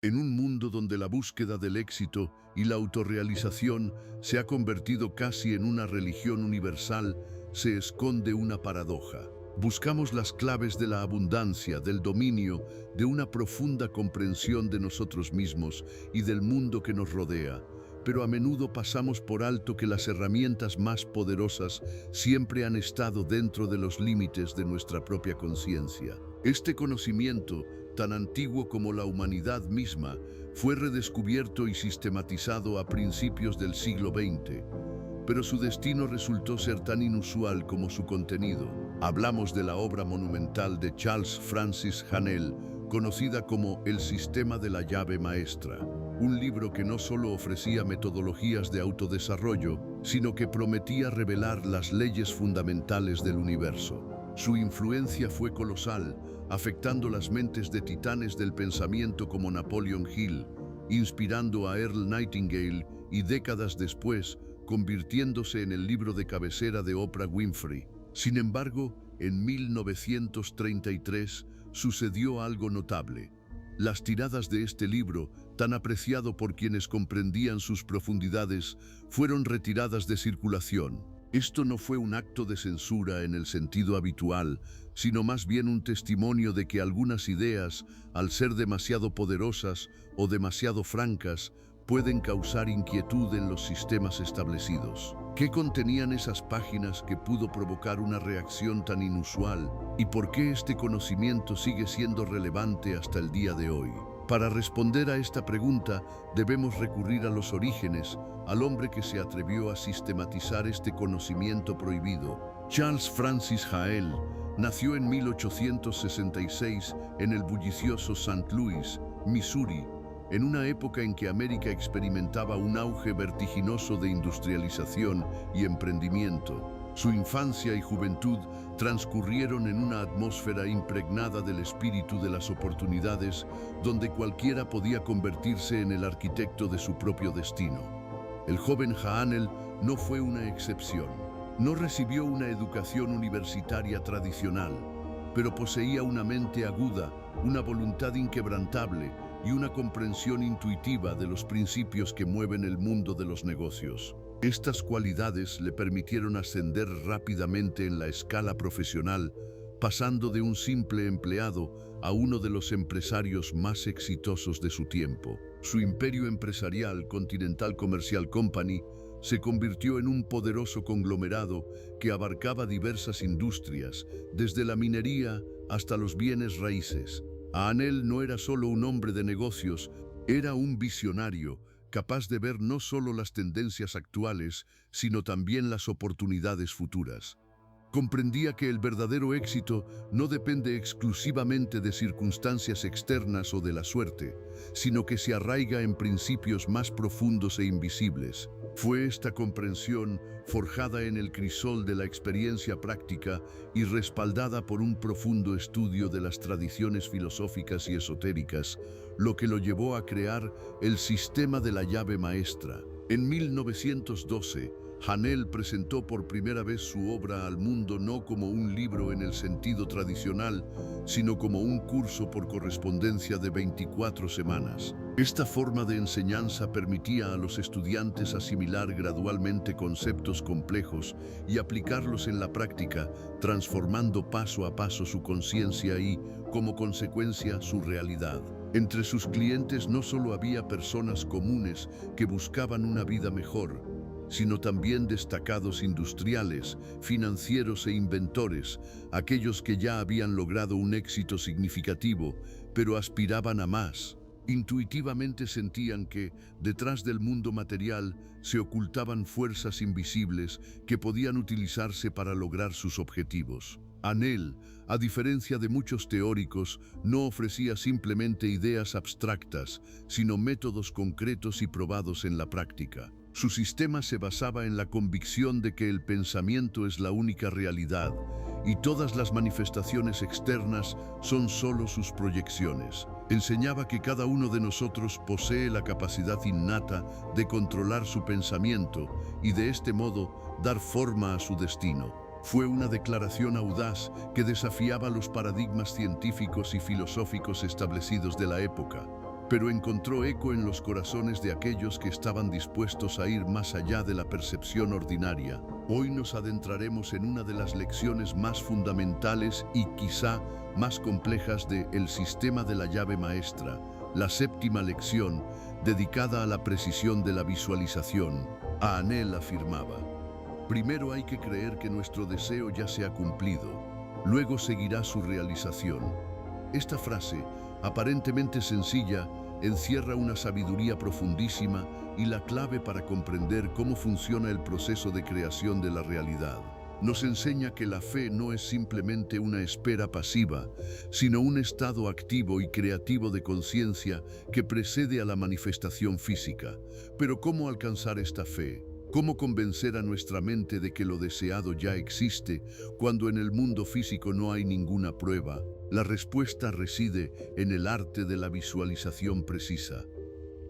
En un mundo donde la búsqueda del éxito y la autorrealización se ha convertido casi en una religión universal, se esconde una paradoja. Buscamos las claves de la abundancia, del dominio, de una profunda comprensión de nosotros mismos y del mundo que nos rodea, pero a menudo pasamos por alto que las herramientas más poderosas siempre han estado dentro de los límites de nuestra propia conciencia. Este conocimiento, tan antiguo como la humanidad misma, fue redescubierto y sistematizado a principios del siglo XX, pero su destino resultó ser tan inusual como su contenido. Hablamos de la obra monumental de Charles Francis Hanel, conocida como El Sistema de la Llave Maestra, un libro que no solo ofrecía metodologías de autodesarrollo, sino que prometía revelar las leyes fundamentales del universo. Su influencia fue colosal, afectando las mentes de titanes del pensamiento como Napoleon Hill, inspirando a Earl Nightingale y décadas después, convirtiéndose en el libro de cabecera de Oprah Winfrey. Sin embargo, en 1933 sucedió algo notable. Las tiradas de este libro, tan apreciado por quienes comprendían sus profundidades, fueron retiradas de circulación. Esto no fue un acto de censura en el sentido habitual, sino más bien un testimonio de que algunas ideas, al ser demasiado poderosas o demasiado francas, pueden causar inquietud en los sistemas establecidos. ¿Qué contenían esas páginas que pudo provocar una reacción tan inusual? ¿Y por qué este conocimiento sigue siendo relevante hasta el día de hoy? Para responder a esta pregunta, debemos recurrir a los orígenes, al hombre que se atrevió a sistematizar este conocimiento prohibido. Charles Francis Hanel nació en 1866 en el bullicioso St. Louis, Missouri, en una época en que América experimentaba un auge vertiginoso de industrialización y emprendimiento. Su infancia y juventud transcurrieron en una atmósfera impregnada del espíritu de las oportunidades, donde cualquiera podía convertirse en el arquitecto de su propio destino. El joven Hanel no fue una excepción. No recibió una educación universitaria tradicional, pero poseía una mente aguda, una voluntad inquebrantable y una comprensión intuitiva de los principios que mueven el mundo de los negocios. Estas cualidades le permitieron ascender rápidamente en la escala profesional, pasando de un simple empleado a uno de los empresarios más exitosos de su tiempo. Su imperio empresarial, Continental Commercial Company, se convirtió en un poderoso conglomerado que abarcaba diversas industrias, desde la minería hasta los bienes raíces. Hanel no era solo un hombre de negocios, era un visionario, capaz de ver no solo las tendencias actuales, sino también las oportunidades futuras. Comprendía que el verdadero éxito no depende exclusivamente de circunstancias externas o de la suerte, sino que se arraiga en principios más profundos e invisibles. Fue esta comprensión, forjada en el crisol de la experiencia práctica y respaldada por un profundo estudio de las tradiciones filosóficas y esotéricas, lo que lo llevó a crear el sistema de la llave maestra. En 1912, Hanel presentó por primera vez su obra al mundo no como un libro en el sentido tradicional, sino como un curso por correspondencia de 24 semanas. Esta forma de enseñanza permitía a los estudiantes asimilar gradualmente conceptos complejos y aplicarlos en la práctica, transformando paso a paso su conciencia y, como consecuencia, su realidad. Entre sus clientes no solo había personas comunes que buscaban una vida mejor, sino también destacados industriales, financieros e inventores, aquellos que ya habían logrado un éxito significativo, pero aspiraban a más. Intuitivamente sentían que, detrás del mundo material, se ocultaban fuerzas invisibles que podían utilizarse para lograr sus objetivos. Hanel, a diferencia de muchos teóricos, no ofrecía simplemente ideas abstractas, sino métodos concretos y probados en la práctica. Su sistema se basaba en la convicción de que el pensamiento es la única realidad y todas las manifestaciones externas son solo sus proyecciones. Enseñaba que cada uno de nosotros posee la capacidad innata de controlar su pensamiento y de este modo dar forma a su destino. Fue una declaración audaz que desafiaba los paradigmas científicos y filosóficos establecidos de la época. pero encontró eco en los corazones de aquellos que estaban dispuestos a ir más allá de la percepción ordinaria. Hoy nos adentraremos en una de las lecciones más fundamentales y quizá más complejas de El sistema de la llave maestra, la séptima lección, dedicada a la precisión de la visualización. Aanel afirmaba: primero hay que creer que nuestro deseo ya se ha cumplido, luego seguirá su realización. Esta frase, aparentemente sencilla, encierra una sabiduría profundísima y la clave para comprender cómo funciona el proceso de creación de la realidad. Nos enseña que la fe no es simplemente una espera pasiva, sino un estado activo y creativo de conciencia que precede a la manifestación física. Pero ¿cómo alcanzar esta fe? ¿Cómo convencer a nuestra mente de que lo deseado ya existe cuando en el mundo físico no hay ninguna prueba? La respuesta reside en el arte de la visualización precisa.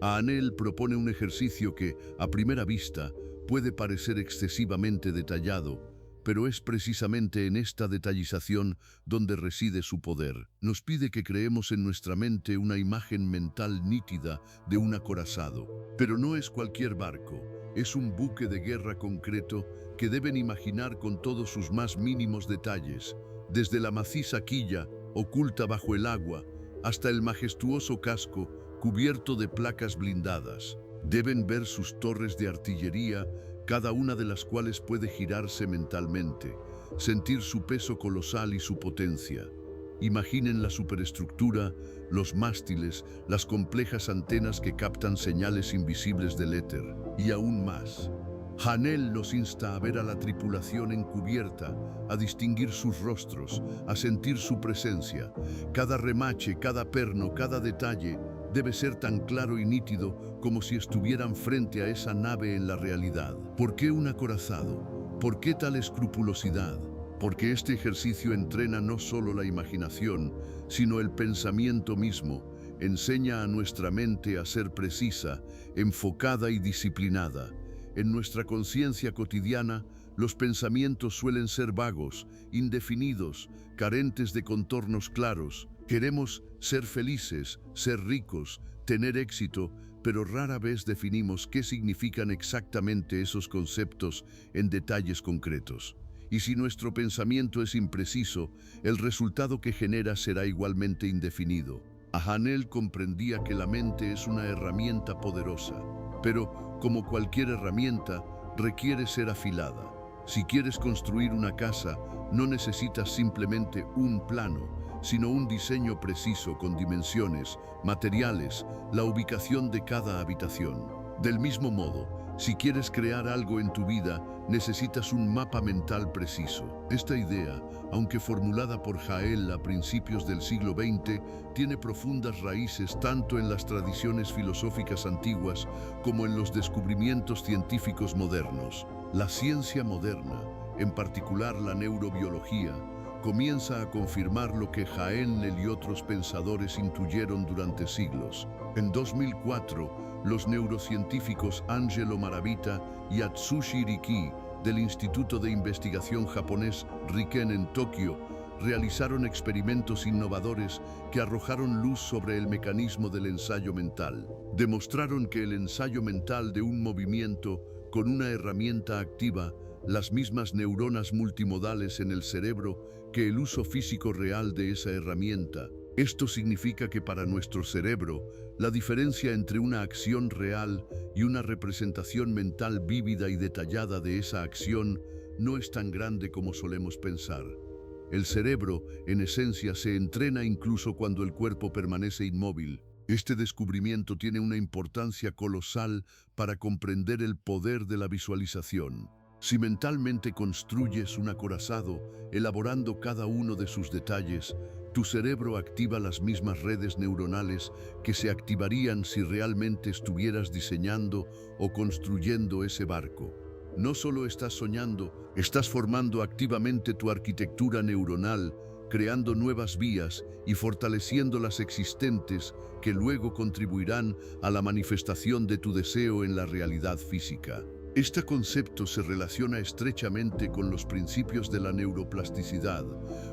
Aanel propone un ejercicio que, a primera vista, puede parecer excesivamente detallado, pero es precisamente en esta detallización donde reside su poder. Nos pide que creemos en nuestra mente una imagen mental nítida de un acorazado. Pero no es cualquier barco, es un buque de guerra concreto que deben imaginar con todos sus más mínimos detalles, desde la maciza quilla, oculta bajo el agua, hasta el majestuoso casco cubierto de placas blindadas. Deben ver sus torres de artillería, cada una de las cuales puede girarse mentalmente, sentir su peso colosal y su potencia. Imaginen la superestructura, los mástiles, las complejas antenas que captan señales invisibles del éter, y aún más. Aanel los insta a ver a la tripulación encubierta, a distinguir sus rostros, a sentir su presencia. Cada remache, cada perno, cada detalle debe ser tan claro y nítido como si estuvieran frente a esa nave en la realidad. ¿Por qué un acorazado? ¿Por qué tal escrupulosidad? Porque este ejercicio entrena no solo la imaginación, sino el pensamiento mismo. Enseña a nuestra mente a ser precisa, enfocada y disciplinada. En nuestra conciencia cotidiana, los pensamientos suelen ser vagos, indefinidos, carentes de contornos claros. Queremos ser felices, ser ricos, tener éxito, pero rara vez definimos qué significan exactamente esos conceptos en detalles concretos. Y si nuestro pensamiento es impreciso, el resultado que genera será igualmente indefinido. Aanel comprendía que la mente es una herramienta poderosa, pero, como cualquier herramienta, requiere ser afilada. Si quieres construir una casa, no necesitas simplemente un plano, sino un diseño preciso con dimensiones, materiales, la ubicación de cada habitación. Del mismo modo, si quieres crear algo en tu vida, necesitas un mapa mental preciso. Esta idea, aunque formulada por Jael a principios del siglo XX, tiene profundas raíces tanto en las tradiciones filosóficas antiguas como en los descubrimientos científicos modernos. La ciencia moderna, en particular la neurobiología, comienza a confirmar lo que Jael y otros pensadores intuyeron durante siglos. En 2004, los neurocientíficos Angelo Maravita y Atsushi Riki del Instituto de Investigación japonés Riken en Tokio realizaron experimentos innovadores que arrojaron luz sobre el mecanismo del ensayo mental. Demostraron que el ensayo mental de un movimiento con una herramienta activa, las mismas neuronas multimodales en el cerebro, que el uso físico real de esa herramienta. Esto significa que para nuestro cerebro, la diferencia entre una acción real y una representación mental vívida y detallada de esa acción no es tan grande como solemos pensar. El cerebro, en esencia, se entrena incluso cuando el cuerpo permanece inmóvil. Este descubrimiento tiene una importancia colosal para comprender el poder de la visualización. Si mentalmente construyes un acorazado, elaborando cada uno de sus detalles, tu cerebro activa las mismas redes neuronales que se activarían si realmente estuvieras diseñando o construyendo ese barco. No solo estás soñando, estás formando activamente tu arquitectura neuronal, creando nuevas vías y fortaleciendo las existentes que luego contribuirán a la manifestación de tu deseo en la realidad física. Este concepto se relaciona estrechamente con los principios de la neuroplasticidad,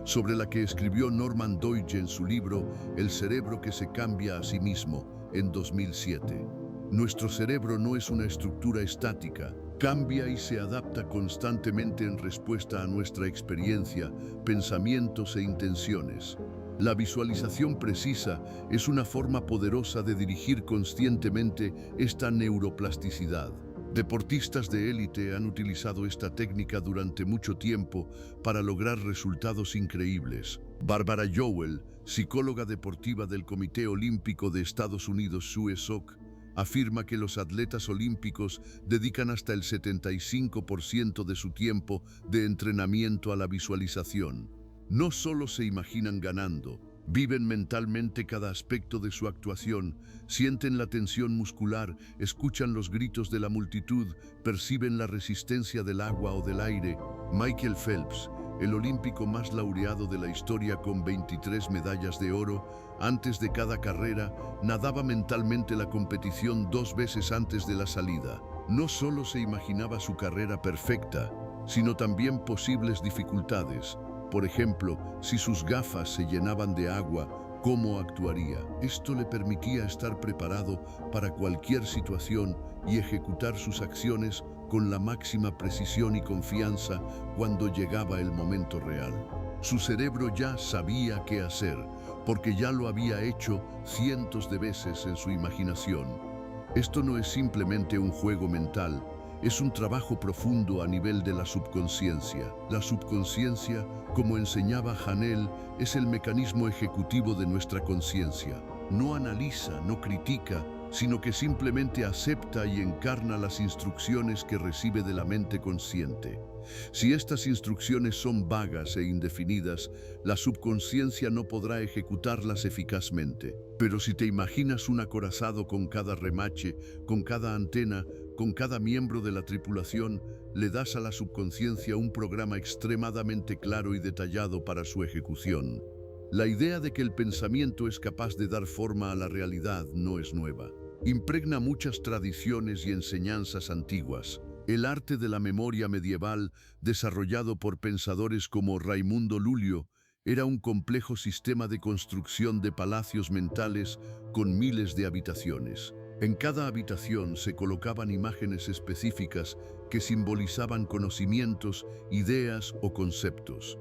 sobre la que escribió Norman Doidge en su libro El cerebro que se cambia a sí mismo, en 2007. Nuestro cerebro no es una estructura estática, cambia y se adapta constantemente en respuesta a nuestra experiencia, pensamientos e intenciones. La visualización precisa es una forma poderosa de dirigir conscientemente esta neuroplasticidad. Deportistas de élite han utilizado esta técnica durante mucho tiempo para lograr resultados increíbles. Barbara Joel, psicóloga deportiva del Comité Olímpico de Estados Unidos, (SUESOC), afirma que los atletas olímpicos dedican hasta el 75% de su tiempo de entrenamiento a la visualización. No solo se imaginan ganando, viven mentalmente cada aspecto de su actuación, sienten la tensión muscular, escuchan los gritos de la multitud, perciben la resistencia del agua o del aire. Michael Phelps, el olímpico más laureado de la historia con 23 medallas de oro, antes de cada carrera, nadaba mentalmente la competición 2 veces antes de la salida. No solo se imaginaba su carrera perfecta, sino también posibles dificultades. Por ejemplo, si sus gafas se llenaban de agua, ¿cómo actuaría? Esto le permitía estar preparado para cualquier situación y ejecutar sus acciones con la máxima precisión y confianza cuando llegaba el momento real. Su cerebro ya sabía qué hacer, porque ya lo había hecho cientos de veces en su imaginación. Esto no es simplemente un juego mental, es un trabajo profundo a nivel de la subconsciencia. La subconsciencia, como enseñaba Hanel, es el mecanismo ejecutivo de nuestra conciencia. No analiza, no critica, sino que simplemente acepta y encarna las instrucciones que recibe de la mente consciente. Si estas instrucciones son vagas e indefinidas, la subconsciencia no podrá ejecutarlas eficazmente. Pero si te imaginas un acorazado con cada remache, con cada antena, con cada miembro de la tripulación, le das a la subconsciencia un programa extremadamente claro y detallado para su ejecución. La idea de que el pensamiento es capaz de dar forma a la realidad no es nueva. Impregna muchas tradiciones y enseñanzas antiguas. El arte de la memoria medieval, desarrollado por pensadores como Raimundo Lulio, era un complejo sistema de construcción de palacios mentales con miles de habitaciones. En cada habitación se colocaban imágenes específicas que simbolizaban conocimientos, ideas o conceptos.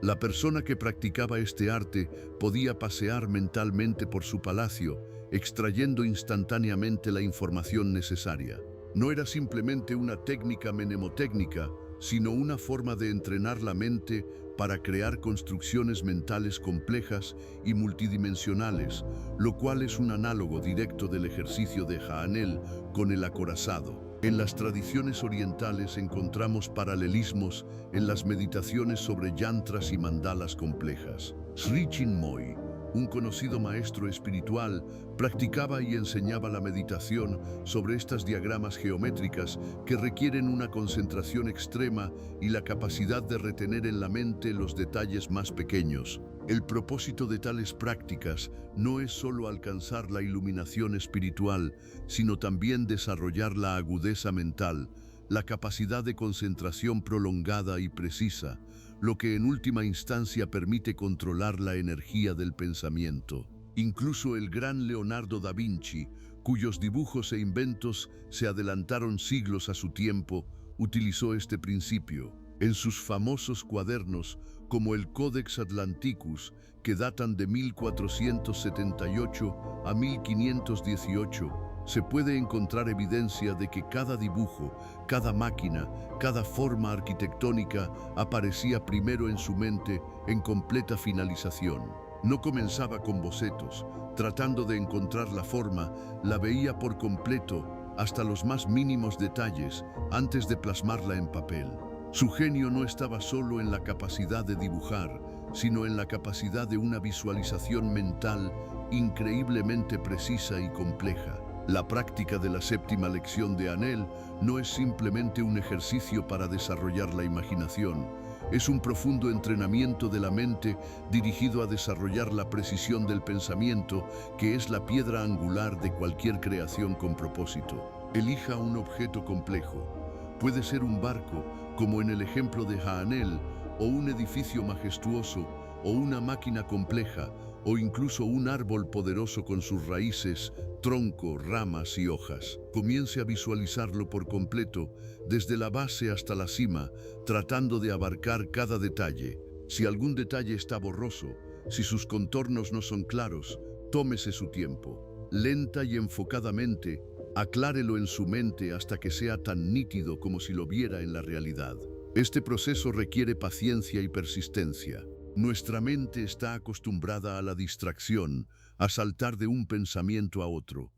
La persona que practicaba este arte podía pasear mentalmente por su palacio, extrayendo instantáneamente la información necesaria. No era simplemente una técnica mnemotécnica, sino una forma de entrenar la mente para crear construcciones mentales complejas y multidimensionales, lo cual es un análogo directo del ejercicio de Hanel con el acorazado. En las tradiciones orientales encontramos paralelismos en las meditaciones sobre yantras y mandalas complejas. Sri Chinmoy, un conocido maestro espiritual, practicaba y enseñaba la meditación sobre estas diagramas geométricas que requieren una concentración extrema y la capacidad de retener en la mente los detalles más pequeños. El propósito de tales prácticas no es solo alcanzar la iluminación espiritual, sino también desarrollar la agudeza mental, la capacidad de concentración prolongada y precisa, lo que en última instancia permite controlar la energía del pensamiento. Incluso el gran Leonardo da Vinci, cuyos dibujos e inventos se adelantaron siglos a su tiempo, utilizó este principio. En sus famosos cuadernos, como el Codex Atlanticus, que datan de 1478 a 1518, se puede encontrar evidencia de que cada dibujo, cada máquina, cada forma arquitectónica aparecía primero en su mente en completa finalización. No comenzaba con bocetos, tratando de encontrar la forma, la veía por completo, hasta los más mínimos detalles, antes de plasmarla en papel. Su genio no estaba solo en la capacidad de dibujar, sino en la capacidad de una visualización mental increíblemente precisa y compleja. La práctica de la séptima lección de Hanel no es simplemente un ejercicio para desarrollar la imaginación, es un profundo entrenamiento de la mente dirigido a desarrollar la precisión del pensamiento, que es la piedra angular de cualquier creación con propósito. Elija un objeto complejo. Puede ser un barco, como en el ejemplo de Hanel, o un edificio majestuoso, o una máquina compleja, o incluso un árbol poderoso con sus raíces, tronco, ramas y hojas. Comience a visualizarlo por completo, desde la base hasta la cima, tratando de abarcar cada detalle. Si algún detalle está borroso, si sus contornos no son claros, tómese su tiempo. Lenta y enfocadamente, aclárelo en su mente hasta que sea tan nítido como si lo viera en la realidad. Este proceso requiere paciencia y persistencia. Nuestra mente está acostumbrada a la distracción, a saltar de un pensamiento a otro.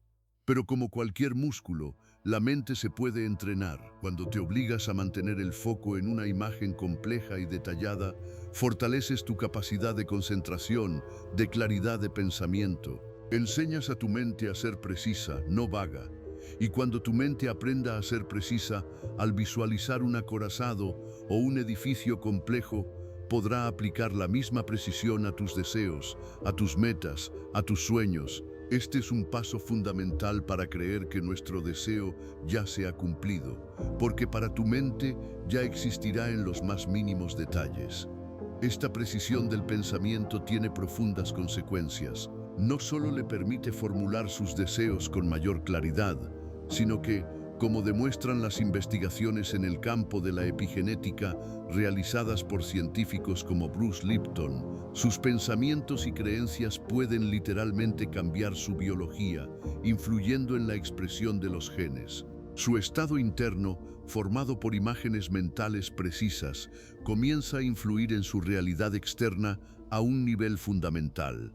Pero como cualquier músculo, la mente se puede entrenar. Cuando te obligas a mantener el foco en una imagen compleja y detallada, fortaleces tu capacidad de concentración, de claridad de pensamiento. Enseñas a tu mente a ser precisa, no vaga. Y cuando tu mente aprenda a ser precisa, al visualizar un acorazado o un edificio complejo, podrá aplicar la misma precisión a tus deseos, a tus metas, a tus sueños. Este es un paso fundamental para creer que nuestro deseo ya se ha cumplido, porque para tu mente ya existirá en los más mínimos detalles. Esta precisión del pensamiento tiene profundas consecuencias. No solo le permite formular sus deseos con mayor claridad, sino que, como demuestran las investigaciones en el campo de la epigenética realizadas por científicos como Bruce Lipton, sus pensamientos y creencias pueden literalmente cambiar su biología, influyendo en la expresión de los genes. Su estado interno, formado por imágenes mentales precisas, comienza a influir en su realidad externa a un nivel fundamental.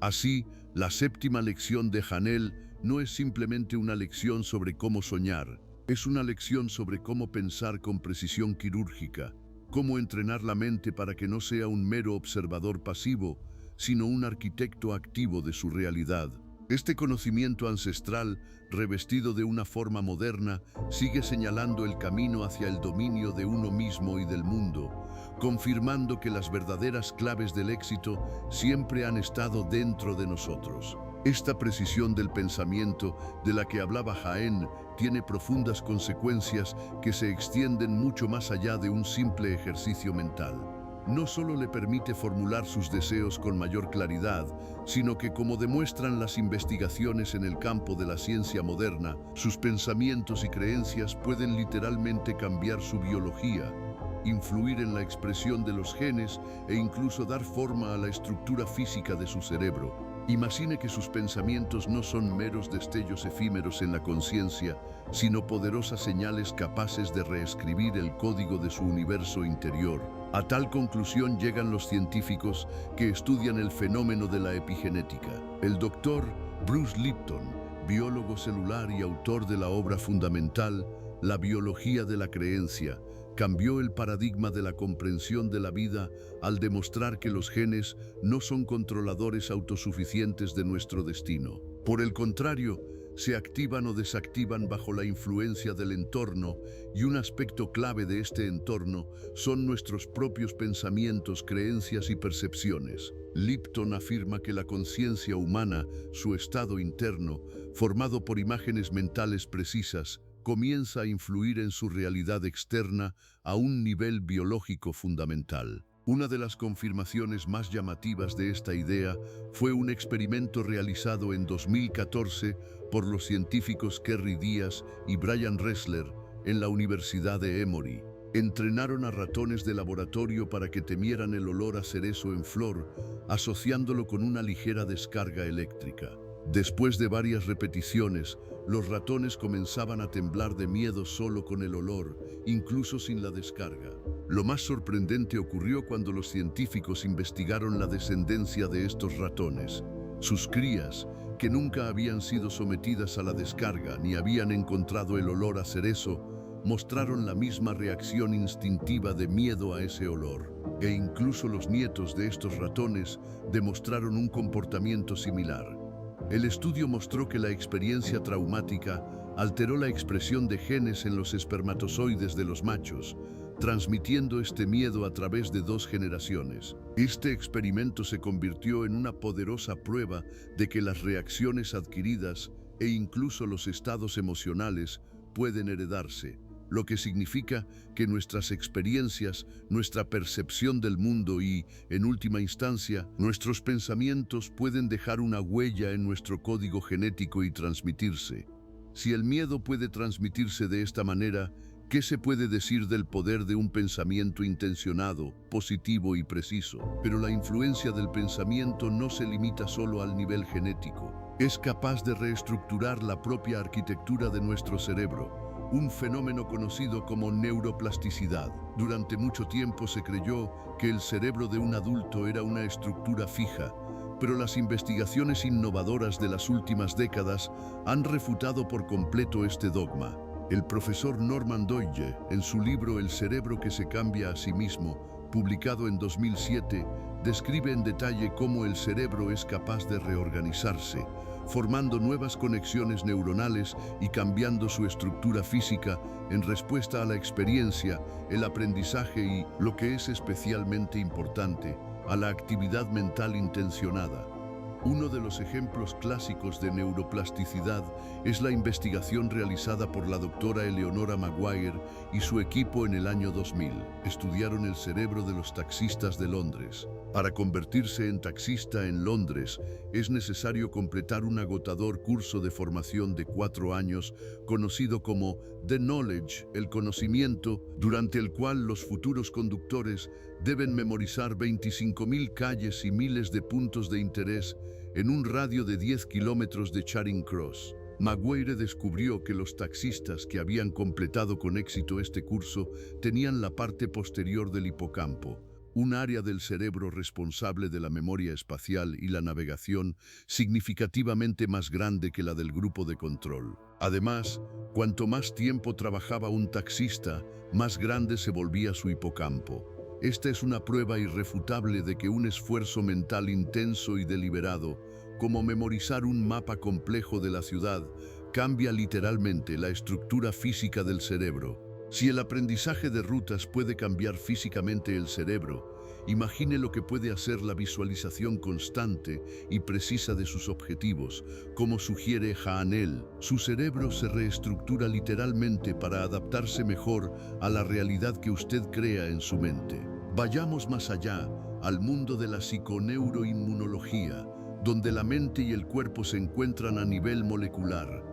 Así, la séptima lección de Hanel no es simplemente una lección sobre cómo soñar, es una lección sobre cómo pensar con precisión quirúrgica, cómo entrenar la mente para que no sea un mero observador pasivo, sino un arquitecto activo de su realidad. Este conocimiento ancestral, revestido de una forma moderna, sigue señalando el camino hacia el dominio de uno mismo y del mundo, confirmando que las verdaderas claves del éxito siempre han estado dentro de nosotros. Esta precisión del pensamiento de la que hablaba Jaén tiene profundas consecuencias que se extienden mucho más allá de un simple ejercicio mental. No solo le permite formular sus deseos con mayor claridad, sino que, como demuestran las investigaciones en el campo de la ciencia moderna, sus pensamientos y creencias pueden literalmente cambiar su biología, influir en la expresión de los genes e incluso dar forma a la estructura física de su cerebro. Imagine que sus pensamientos no son meros destellos efímeros en la conciencia, sino poderosas señales capaces de reescribir el código de su universo interior. A tal conclusión llegan los científicos que estudian el fenómeno de la epigenética. El doctor Bruce Lipton, biólogo celular y autor de la obra fundamental La biología de la creencia, cambió el paradigma de la comprensión de la vida al demostrar que los genes no son controladores autosuficientes de nuestro destino. Por el contrario, se activan o desactivan bajo la influencia del entorno, y un aspecto clave de este entorno son nuestros propios pensamientos, creencias y percepciones. Lipton afirma que la conciencia humana, su estado interno, formado por imágenes mentales precisas, comienza a influir en su realidad externa a un nivel biológico fundamental. Una de las confirmaciones más llamativas de esta idea fue un experimento realizado en 2014 por los científicos Kerry Díaz y Brian Ressler en la Universidad de Emory. Entrenaron a ratones de laboratorio para que temieran el olor a cerezo en flor, asociándolo con una ligera descarga eléctrica. Después de varias repeticiones, los ratones comenzaban a temblar de miedo solo con el olor, incluso sin la descarga. Lo más sorprendente ocurrió cuando los científicos investigaron la descendencia de estos ratones. Sus crías, que nunca habían sido sometidas a la descarga ni habían encontrado el olor a cerezo, mostraron la misma reacción instintiva de miedo a ese olor. E incluso los nietos de estos ratones demostraron un comportamiento similar. El estudio mostró que la experiencia traumática alteró la expresión de genes en los espermatozoides de los machos, transmitiendo este miedo a través de 2 generaciones. Este experimento se convirtió en una poderosa prueba de que las reacciones adquiridas e incluso los estados emocionales pueden heredarse, lo que significa que nuestras experiencias, nuestra percepción del mundo y, en última instancia, nuestros pensamientos pueden dejar una huella en nuestro código genético y transmitirse. Si el miedo puede transmitirse de esta manera, ¿qué se puede decir del poder de un pensamiento intencionado, positivo y preciso? Pero la influencia del pensamiento no se limita solo al nivel genético. Es capaz de reestructurar la propia arquitectura de nuestro cerebro, un fenómeno conocido como neuroplasticidad. Durante mucho tiempo se creyó que el cerebro de un adulto era una estructura fija, pero las investigaciones innovadoras de las últimas décadas han refutado por completo este dogma. El profesor Norman Doidge, en su libro El cerebro que se cambia a sí mismo, publicado en 2007, describe en detalle cómo el cerebro es capaz de reorganizarse, formando nuevas conexiones neuronales y cambiando su estructura física en respuesta a la experiencia, el aprendizaje y, lo que es especialmente importante, a la actividad mental intencionada. Uno de los ejemplos clásicos de neuroplasticidad es la investigación realizada por la doctora Eleonora Maguire y su equipo en el año 2000. Estudiaron el cerebro de los taxistas de Londres. Para convertirse en taxista en Londres, es necesario completar un agotador curso de formación de 4 años, conocido como The Knowledge, el conocimiento, durante el cual los futuros conductores deben memorizar 25.000 calles y miles de puntos de interés en un radio de 10 kilómetros de Charing Cross. Maguire descubrió que los taxistas que habían completado con éxito este curso tenían la parte posterior del hipocampo, un área del cerebro responsable de la memoria espacial y la navegación significativamente más grande que la del grupo de control. Además, cuanto más tiempo trabajaba un taxista, más grande se volvía su hipocampo. Esta es una prueba irrefutable de que un esfuerzo mental intenso y deliberado, como memorizar un mapa complejo de la ciudad, cambia literalmente la estructura física del cerebro. Si el aprendizaje de rutas puede cambiar físicamente el cerebro, imagine lo que puede hacer la visualización constante y precisa de sus objetivos, como sugiere Haanel. Su cerebro se reestructura literalmente para adaptarse mejor a la realidad que usted crea en su mente. Vayamos más allá, al mundo de la psiconeuroinmunología, donde la mente y el cuerpo se encuentran a nivel molecular.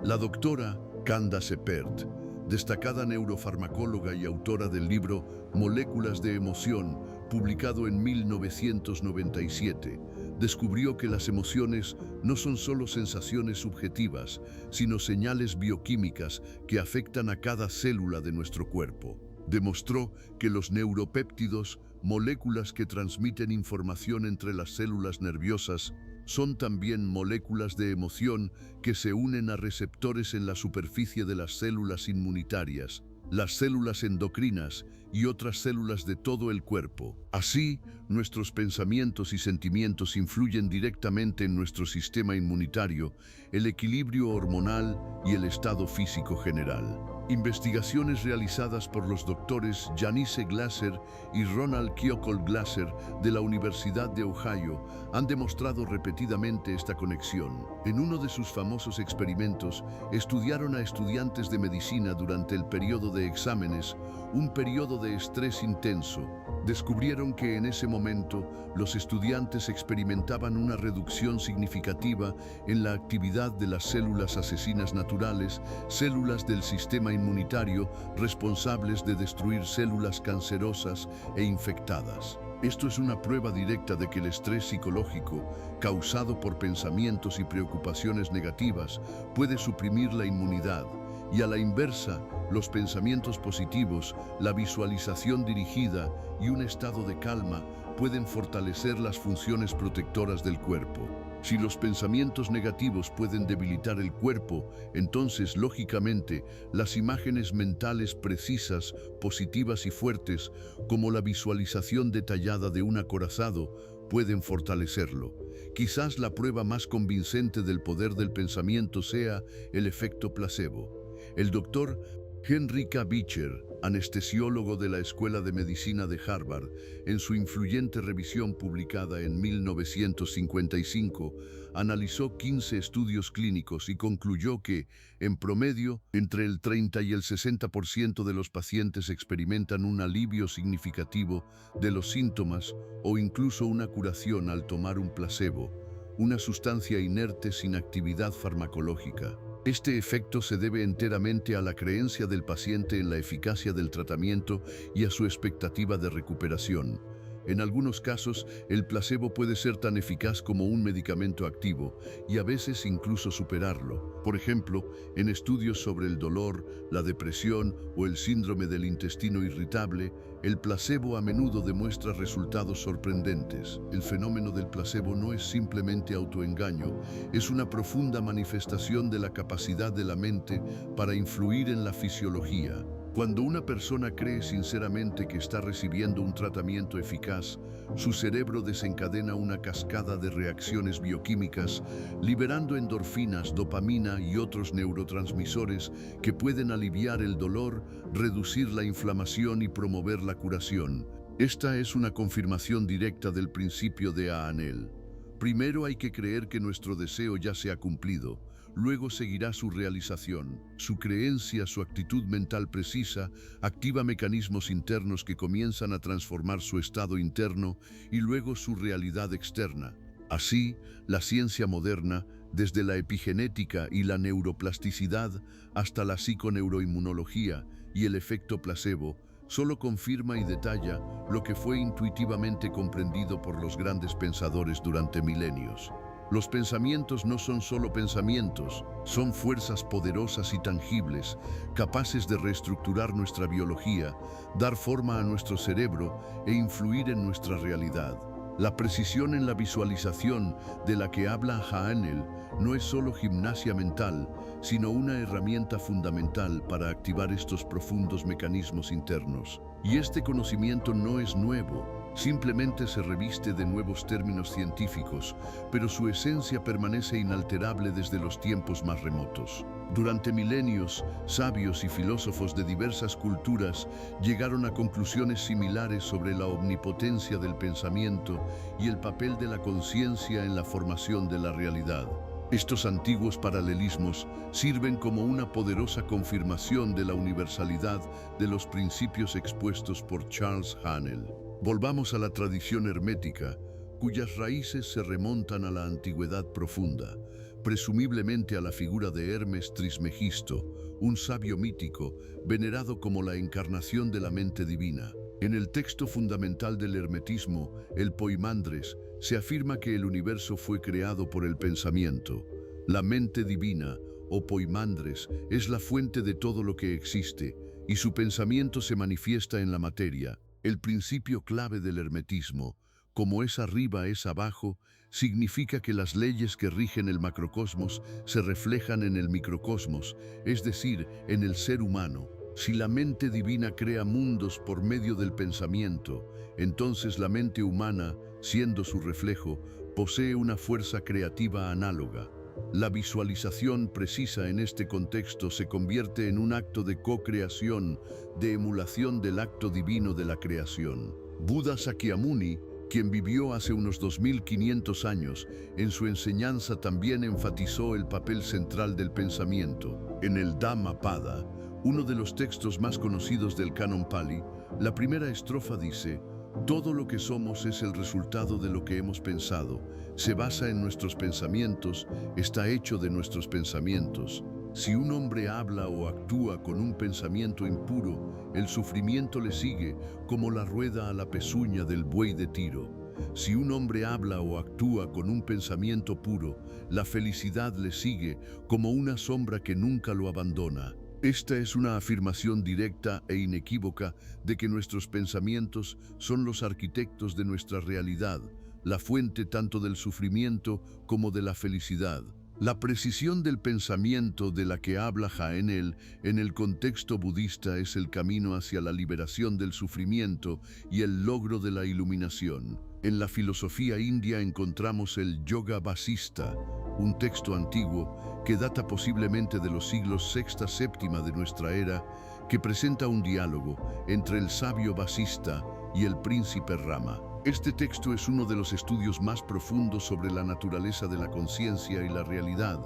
La doctora Candace Pert, destacada neurofarmacóloga y autora del libro Moléculas de Emoción, publicado en 1997, descubrió que las emociones no son solo sensaciones subjetivas, sino señales bioquímicas que afectan a cada célula de nuestro cuerpo. Demostró que los neuropéptidos, moléculas que transmiten información entre las células nerviosas, son también moléculas de emoción que se unen a receptores en la superficie de las células inmunitarias, las células endocrinas y otras células de todo el cuerpo. Así, nuestros pensamientos y sentimientos influyen directamente en nuestro sistema inmunitario, el equilibrio hormonal y el estado físico general. Investigaciones realizadas por los doctores Janice Glasser y Ronald Kiyokol Glasser de la Universidad de Ohio han demostrado repetidamente esta conexión. En uno de sus famosos experimentos, estudiaron a estudiantes de medicina durante el periodo de exámenes, un periodo de estrés intenso. Descubrieron que en ese momento los estudiantes experimentaban una reducción significativa en la actividad de las células asesinas naturales, células del sistema inmunitario responsables de destruir células cancerosas e infectadas. Esto es una prueba directa de que el estrés psicológico, causado por pensamientos y preocupaciones negativas, puede suprimir la inmunidad. Y a la inversa, los pensamientos positivos, la visualización dirigida y un estado de calma pueden fortalecer las funciones protectoras del cuerpo. Si los pensamientos negativos pueden debilitar el cuerpo, entonces, lógicamente, las imágenes mentales precisas, positivas y fuertes, como la visualización detallada de un acorazado, pueden fortalecerlo. Quizás la prueba más convincente del poder del pensamiento sea el efecto placebo. El doctor Henry K. Beecher, anestesiólogo de la Escuela de Medicina de Harvard, en su influyente revisión publicada en 1955, analizó 15 estudios clínicos y concluyó que, en promedio, entre el 30 y el 60% de los pacientes experimentan un alivio significativo de los síntomas o incluso una curación al tomar un placebo, una sustancia inerte sin actividad farmacológica. Este efecto se debe enteramente a la creencia del paciente en la eficacia del tratamiento y a su expectativa de recuperación. En algunos casos, el placebo puede ser tan eficaz como un medicamento activo y a veces incluso superarlo. Por ejemplo, en estudios sobre el dolor, la depresión o el síndrome del intestino irritable, el placebo a menudo demuestra resultados sorprendentes. El fenómeno del placebo no es simplemente autoengaño, es una profunda manifestación de la capacidad de la mente para influir en la fisiología. Cuando una persona cree sinceramente que está recibiendo un tratamiento eficaz, su cerebro desencadena una cascada de reacciones bioquímicas, liberando endorfinas, dopamina y otros neurotransmisores que pueden aliviar el dolor, reducir la inflamación y promover la curación. Esta es una confirmación directa del principio de Aanel. Primero hay que creer que nuestro deseo ya se ha cumplido. Luego seguirá su realización. Su creencia, su actitud mental precisa, activa mecanismos internos que comienzan a transformar su estado interno y luego su realidad externa. Así, la ciencia moderna, desde la epigenética y la neuroplasticidad hasta la psiconeuroinmunología y el efecto placebo, solo confirma y detalla lo que fue intuitivamente comprendido por los grandes pensadores durante milenios. Los pensamientos no son solo pensamientos, son fuerzas poderosas y tangibles, capaces de reestructurar nuestra biología, dar forma a nuestro cerebro e influir en nuestra realidad. La precisión en la visualización de la que habla Aanel no es solo gimnasia mental, sino una herramienta fundamental para activar estos profundos mecanismos internos. Y este conocimiento no es nuevo. Simplemente se reviste de nuevos términos científicos, pero su esencia permanece inalterable desde los tiempos más remotos. Durante milenios, sabios y filósofos de diversas culturas llegaron a conclusiones similares sobre la omnipotencia del pensamiento y el papel de la conciencia en la formación de la realidad. Estos antiguos paralelismos sirven como una poderosa confirmación de la universalidad de los principios expuestos por Charles Haanel. Volvamos a la tradición hermética, cuyas raíces se remontan a la antigüedad profunda, presumiblemente a la figura de Hermes Trismegisto, un sabio mítico venerado como la encarnación de la mente divina. En el texto fundamental del hermetismo, el Poimandres, se afirma que el universo fue creado por el pensamiento. La mente divina, o Poimandres, es la fuente de todo lo que existe, y su pensamiento se manifiesta en la materia. El principio clave del hermetismo, como es arriba es abajo, significa que las leyes que rigen el macrocosmos se reflejan en el microcosmos, es decir, en el ser humano. Si la mente divina crea mundos por medio del pensamiento, entonces la mente humana, siendo su reflejo, posee una fuerza creativa análoga. La visualización precisa en este contexto se convierte en un acto de co-creación, de emulación del acto divino de la creación. Buda Sakyamuni, quien vivió hace unos 2500 años, en su enseñanza también enfatizó el papel central del pensamiento. En el Dhammapada, uno de los textos más conocidos del Canon Pali, la primera estrofa dice: todo lo que somos es el resultado de lo que hemos pensado, se basa en nuestros pensamientos, está hecho de nuestros pensamientos. Si un hombre habla o actúa con un pensamiento impuro, el sufrimiento le sigue como la rueda a la pezuña del buey de Tiro. Si un hombre habla o actúa con un pensamiento puro, la felicidad le sigue como una sombra que nunca lo abandona. Esta es una afirmación directa e inequívoca de que nuestros pensamientos son los arquitectos de nuestra realidad, la fuente tanto del sufrimiento como de la felicidad. La precisión del pensamiento de la que habla Haanel en el contexto budista es el camino hacia la liberación del sufrimiento y el logro de la iluminación. En la filosofía india encontramos el Yoga Vasista, un texto antiguo que data posiblemente de los siglos VI-VII de nuestra era, que presenta un diálogo entre el sabio Vasista y el príncipe Rama. Este texto es uno de los estudios más profundos sobre la naturaleza de la conciencia y la realidad.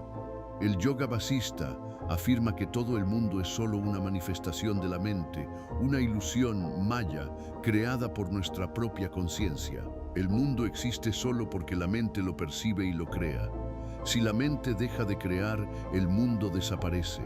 El Yoga Vasista afirma que todo el mundo es solo una manifestación de la mente, una ilusión maya creada por nuestra propia conciencia. El mundo existe solo porque la mente lo percibe y lo crea. Si la mente deja de crear, el mundo desaparece.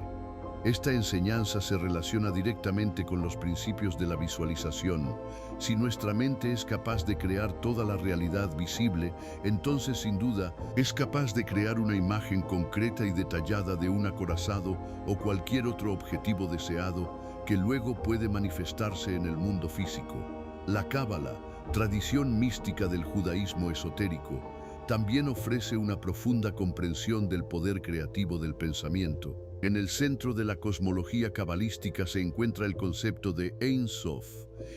Esta enseñanza se relaciona directamente con los principios de la visualización. Si nuestra mente es capaz de crear toda la realidad visible, entonces sin duda es capaz de crear una imagen concreta y detallada de un acorazado o cualquier otro objetivo deseado que luego puede manifestarse en el mundo físico. La Cábala, tradición mística del judaísmo esotérico, también ofrece una profunda comprensión del poder creativo del pensamiento. En el centro de la cosmología cabalística se encuentra el concepto de Ein Sof,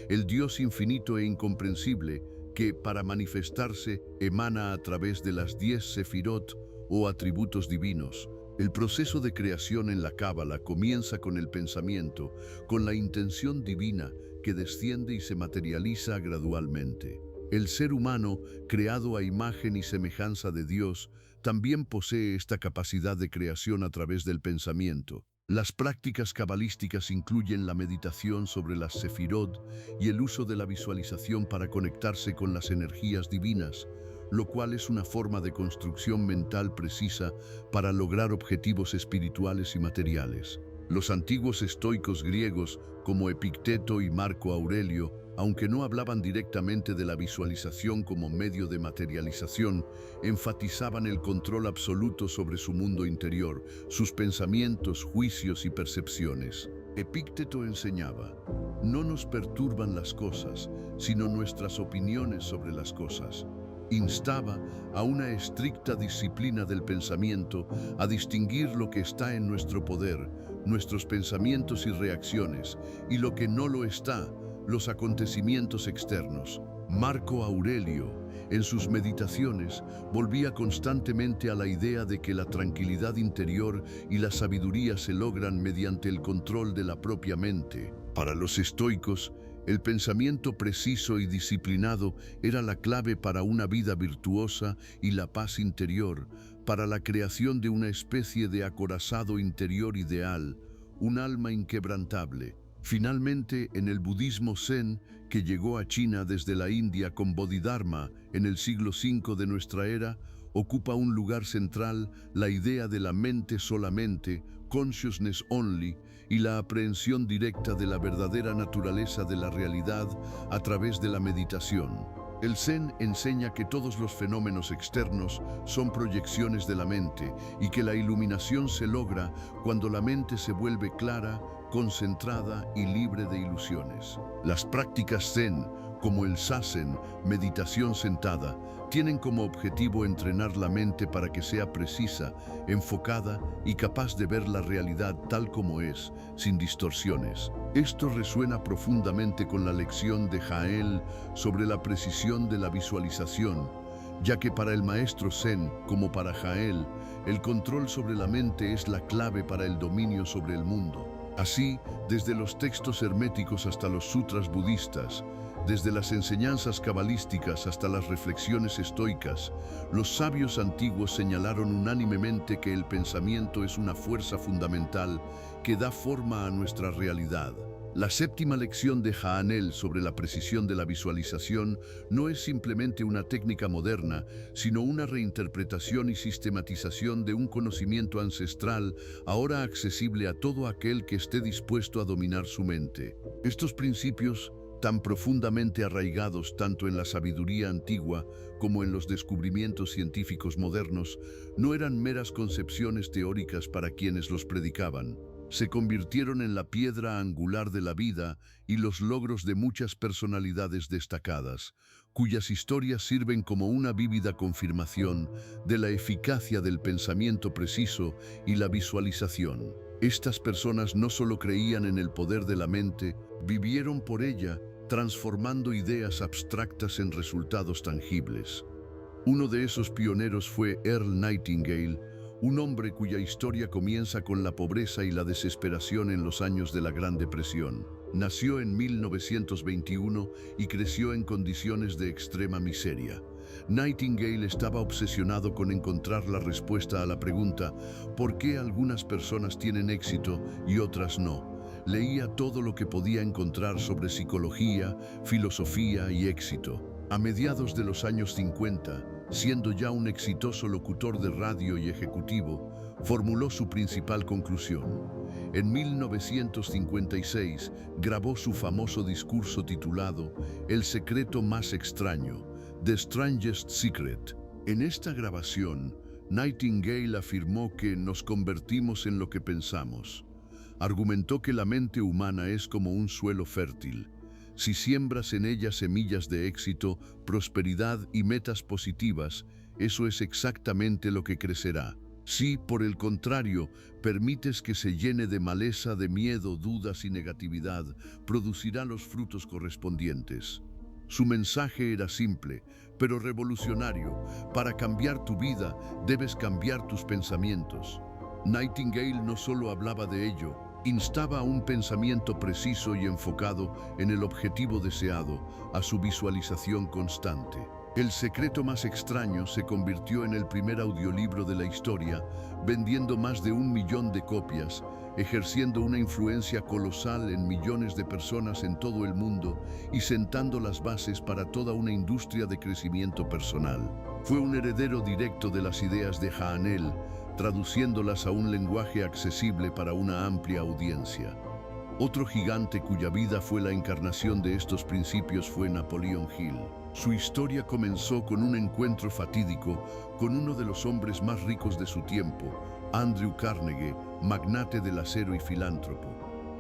el Dios infinito e incomprensible que, para manifestarse, emana a través de las 10 sefirot o atributos divinos. El proceso de creación en la Cábala comienza con el pensamiento, con la intención divina que desciende y se materializa gradualmente. El ser humano, creado a imagen y semejanza de Dios, también posee esta capacidad de creación a través del pensamiento. Las prácticas cabalísticas incluyen la meditación sobre las sefirot y el uso de la visualización para conectarse con las energías divinas, lo cual es una forma de construcción mental precisa para lograr objetivos espirituales y materiales. Los antiguos estoicos griegos, como Epicteto y Marco Aurelio, aunque no hablaban directamente de la visualización como medio de materialización, enfatizaban el control absoluto sobre su mundo interior, sus pensamientos, juicios y percepciones. Epicteto enseñaba: no nos perturban las cosas, sino nuestras opiniones sobre las cosas. Instaba a una estricta disciplina del pensamiento, a distinguir lo que está en nuestro poder, nuestros pensamientos y reacciones, y lo que no lo está, los acontecimientos externos. Marco Aurelio, en sus meditaciones, volvía constantemente a la idea de que la tranquilidad interior y la sabiduría se logran mediante el control de la propia mente. Para los estoicos, el pensamiento preciso y disciplinado era la clave para una vida virtuosa y la paz interior, para la creación de una especie de acorazado interior ideal, un alma inquebrantable. Finalmente, en el budismo Zen, que llegó a China desde la India con Bodhidharma en el siglo V de nuestra era, ocupa un lugar central la idea de la mente solamente, consciousness only, y la aprehensión directa de la verdadera naturaleza de la realidad a través de la meditación. El Zen enseña que todos los fenómenos externos son proyecciones de la mente y que la iluminación se logra cuando la mente se vuelve clara, concentrada y libre de ilusiones. Las prácticas Zen, como el Zazen, meditación sentada, tienen como objetivo entrenar la mente para que sea precisa, enfocada y capaz de ver la realidad tal como es, sin distorsiones. Esto resuena profundamente con la lección de Jael sobre la precisión de la visualización, ya que para el maestro Zen, como para Jael, el control sobre la mente es la clave para el dominio sobre el mundo. Así, desde los textos herméticos hasta los sutras budistas, desde las enseñanzas cabalísticas hasta las reflexiones estoicas, los sabios antiguos señalaron unánimemente que el pensamiento es una fuerza fundamental que da forma a nuestra realidad. La séptima lección de Jaanel sobre la precisión de la visualización no es simplemente una técnica moderna, sino una reinterpretación y sistematización de un conocimiento ancestral, ahora accesible a todo aquel que esté dispuesto a dominar su mente. Estos principios, tan profundamente arraigados tanto en la sabiduría antigua como en los descubrimientos científicos modernos, no eran meras concepciones teóricas para quienes los predicaban. Se convirtieron en la piedra angular de la vida y los logros de muchas personalidades destacadas, cuyas historias sirven como una vívida confirmación de la eficacia del pensamiento preciso y la visualización. Estas personas no solo creían en el poder de la mente, vivieron por ella transformando ideas abstractas en resultados tangibles. Uno de esos pioneros fue Earl Nightingale, un hombre cuya historia comienza con la pobreza y la desesperación en los años de la Gran Depresión. Nació en 1921 y creció en condiciones de extrema miseria. Nightingale estaba obsesionado con encontrar la respuesta a la pregunta ¿por qué algunas personas tienen éxito y otras no? Leía todo lo que podía encontrar sobre psicología, filosofía y éxito. A mediados de los años 50, siendo ya un exitoso locutor de radio y ejecutivo, formuló su principal conclusión. En 1956 grabó su famoso discurso titulado El secreto más extraño, The Strangest Secret. En esta grabación, Nightingale afirmó que nos convertimos en lo que pensamos. Argumentó que la mente humana es como un suelo fértil. Si siembras en ella semillas de éxito, prosperidad y metas positivas, eso es exactamente lo que crecerá. Si, por el contrario, permites que se llene de maleza, de miedo, dudas y negatividad, producirá los frutos correspondientes. Su mensaje era simple, pero revolucionario. Para cambiar tu vida, debes cambiar tus pensamientos. Nightingale no solo hablaba de ello, instaba a un pensamiento preciso y enfocado en el objetivo deseado, a su visualización constante. El secreto más extraño se convirtió en el primer audiolibro de la historia, vendiendo más de 1 millón de copias, ejerciendo una influencia colosal en millones de personas en todo el mundo y sentando las bases para toda una industria de crecimiento personal. Fue un heredero directo de las ideas de Hanel, traduciéndolas a un lenguaje accesible para una amplia audiencia. Otro gigante cuya vida fue la encarnación de estos principios fue Napoleon Hill. Su historia comenzó con un encuentro fatídico con uno de los hombres más ricos de su tiempo, Andrew Carnegie, magnate del acero y filántropo.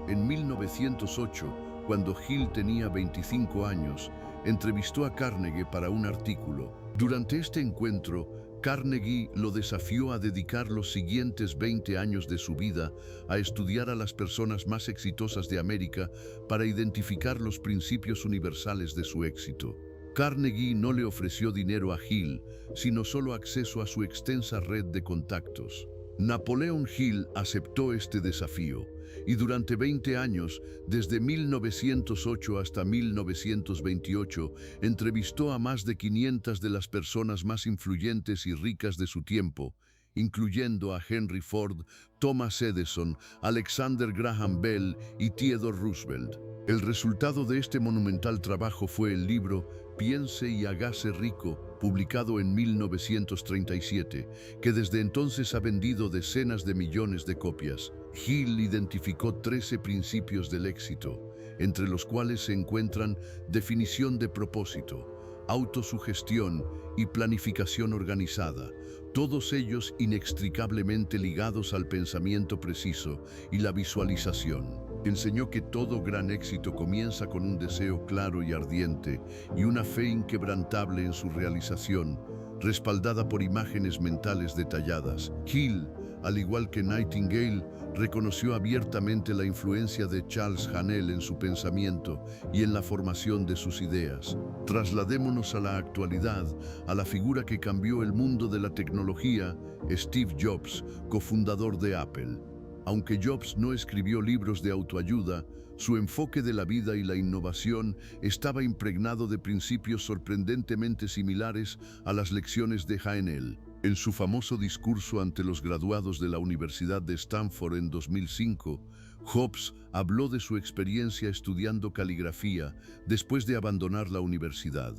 En 1908, cuando Hill tenía 25 años, entrevistó a Carnegie para un artículo. Durante este encuentro, Carnegie lo desafió a dedicar los siguientes 20 años de su vida a estudiar a las personas más exitosas de América para identificar los principios universales de su éxito. Carnegie no le ofreció dinero a Hill, sino solo acceso a su extensa red de contactos. Napoleon Hill aceptó este desafío y durante 20 años, desde 1908 hasta 1928, entrevistó a más de 500 de las personas más influyentes y ricas de su tiempo, incluyendo a Henry Ford, Thomas Edison, Alexander Graham Bell y Theodore Roosevelt. El resultado de este monumental trabajo fue el libro Piense y hágase rico, publicado en 1937, que desde entonces ha vendido decenas de millones de copias. Hill identificó 13 principios del éxito, entre los cuales se encuentran definición de propósito, autosugestión y planificación organizada, todos ellos inextricablemente ligados al pensamiento preciso y la visualización. Enseñó que todo gran éxito comienza con un deseo claro y ardiente y una fe inquebrantable en su realización, respaldada por imágenes mentales detalladas. Hill, al igual que Nightingale, reconoció abiertamente la influencia de Charles Hanel en su pensamiento y en la formación de sus ideas. Trasladémonos a la actualidad, a la figura que cambió el mundo de la tecnología, Steve Jobs, cofundador de Apple. Aunque Jobs no escribió libros de autoayuda, su enfoque de la vida y la innovación estaba impregnado de principios sorprendentemente similares a las lecciones de Hanel. En su famoso discurso ante los graduados de la Universidad de Stanford en 2005, Jobs habló de su experiencia estudiando caligrafía después de abandonar la universidad.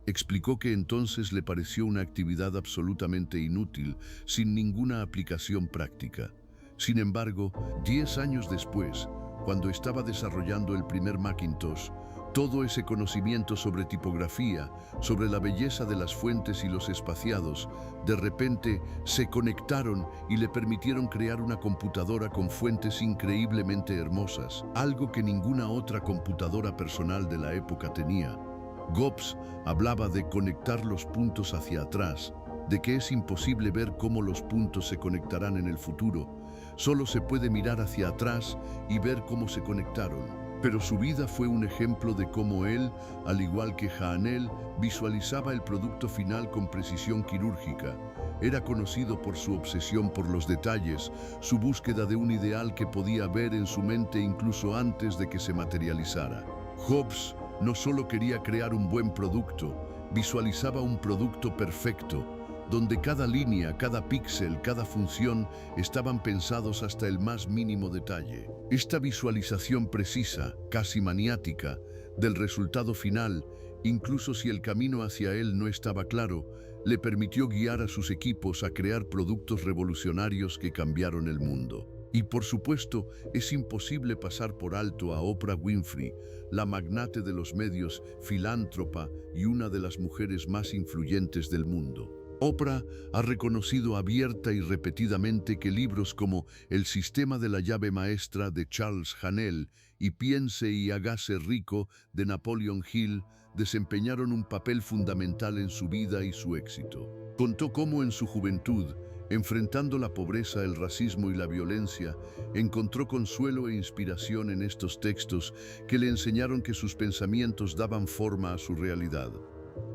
Explicó que entonces le pareció una actividad absolutamente inútil, sin ninguna aplicación práctica. Sin embargo, 10 años después, cuando estaba desarrollando el primer Macintosh, todo ese conocimiento sobre tipografía, sobre la belleza de las fuentes y los espaciados, de repente se conectaron y le permitieron crear una computadora con fuentes increíblemente hermosas, algo que ninguna otra computadora personal de la época tenía. Jobs hablaba de conectar los puntos hacia atrás, de que es imposible ver cómo los puntos se conectarán en el futuro. Solo se puede mirar hacia atrás y ver cómo se conectaron. Pero su vida fue un ejemplo de cómo él, al igual que Hanel, visualizaba el producto final con precisión quirúrgica. Era conocido por su obsesión por los detalles, su búsqueda de un ideal que podía ver en su mente incluso antes de que se materializara. Jobs no solo quería crear un buen producto, visualizaba un producto perfecto, donde cada línea, cada píxel, cada función estaban pensados hasta el más mínimo detalle. Esta visualización precisa, casi maniática, del resultado final, incluso si el camino hacia él no estaba claro, le permitió guiar a sus equipos a crear productos revolucionarios que cambiaron el mundo. Y por supuesto, es imposible pasar por alto a Oprah Winfrey, la magnate de los medios, filántropa y una de las mujeres más influyentes del mundo. Oprah ha reconocido abierta y repetidamente que libros como El sistema de la llave maestra de Charles Haanel y Piense y hágase rico de Napoleon Hill desempeñaron un papel fundamental en su vida y su éxito. Contó cómo en su juventud, enfrentando la pobreza, el racismo y la violencia, encontró consuelo e inspiración en estos textos que le enseñaron que sus pensamientos daban forma a su realidad.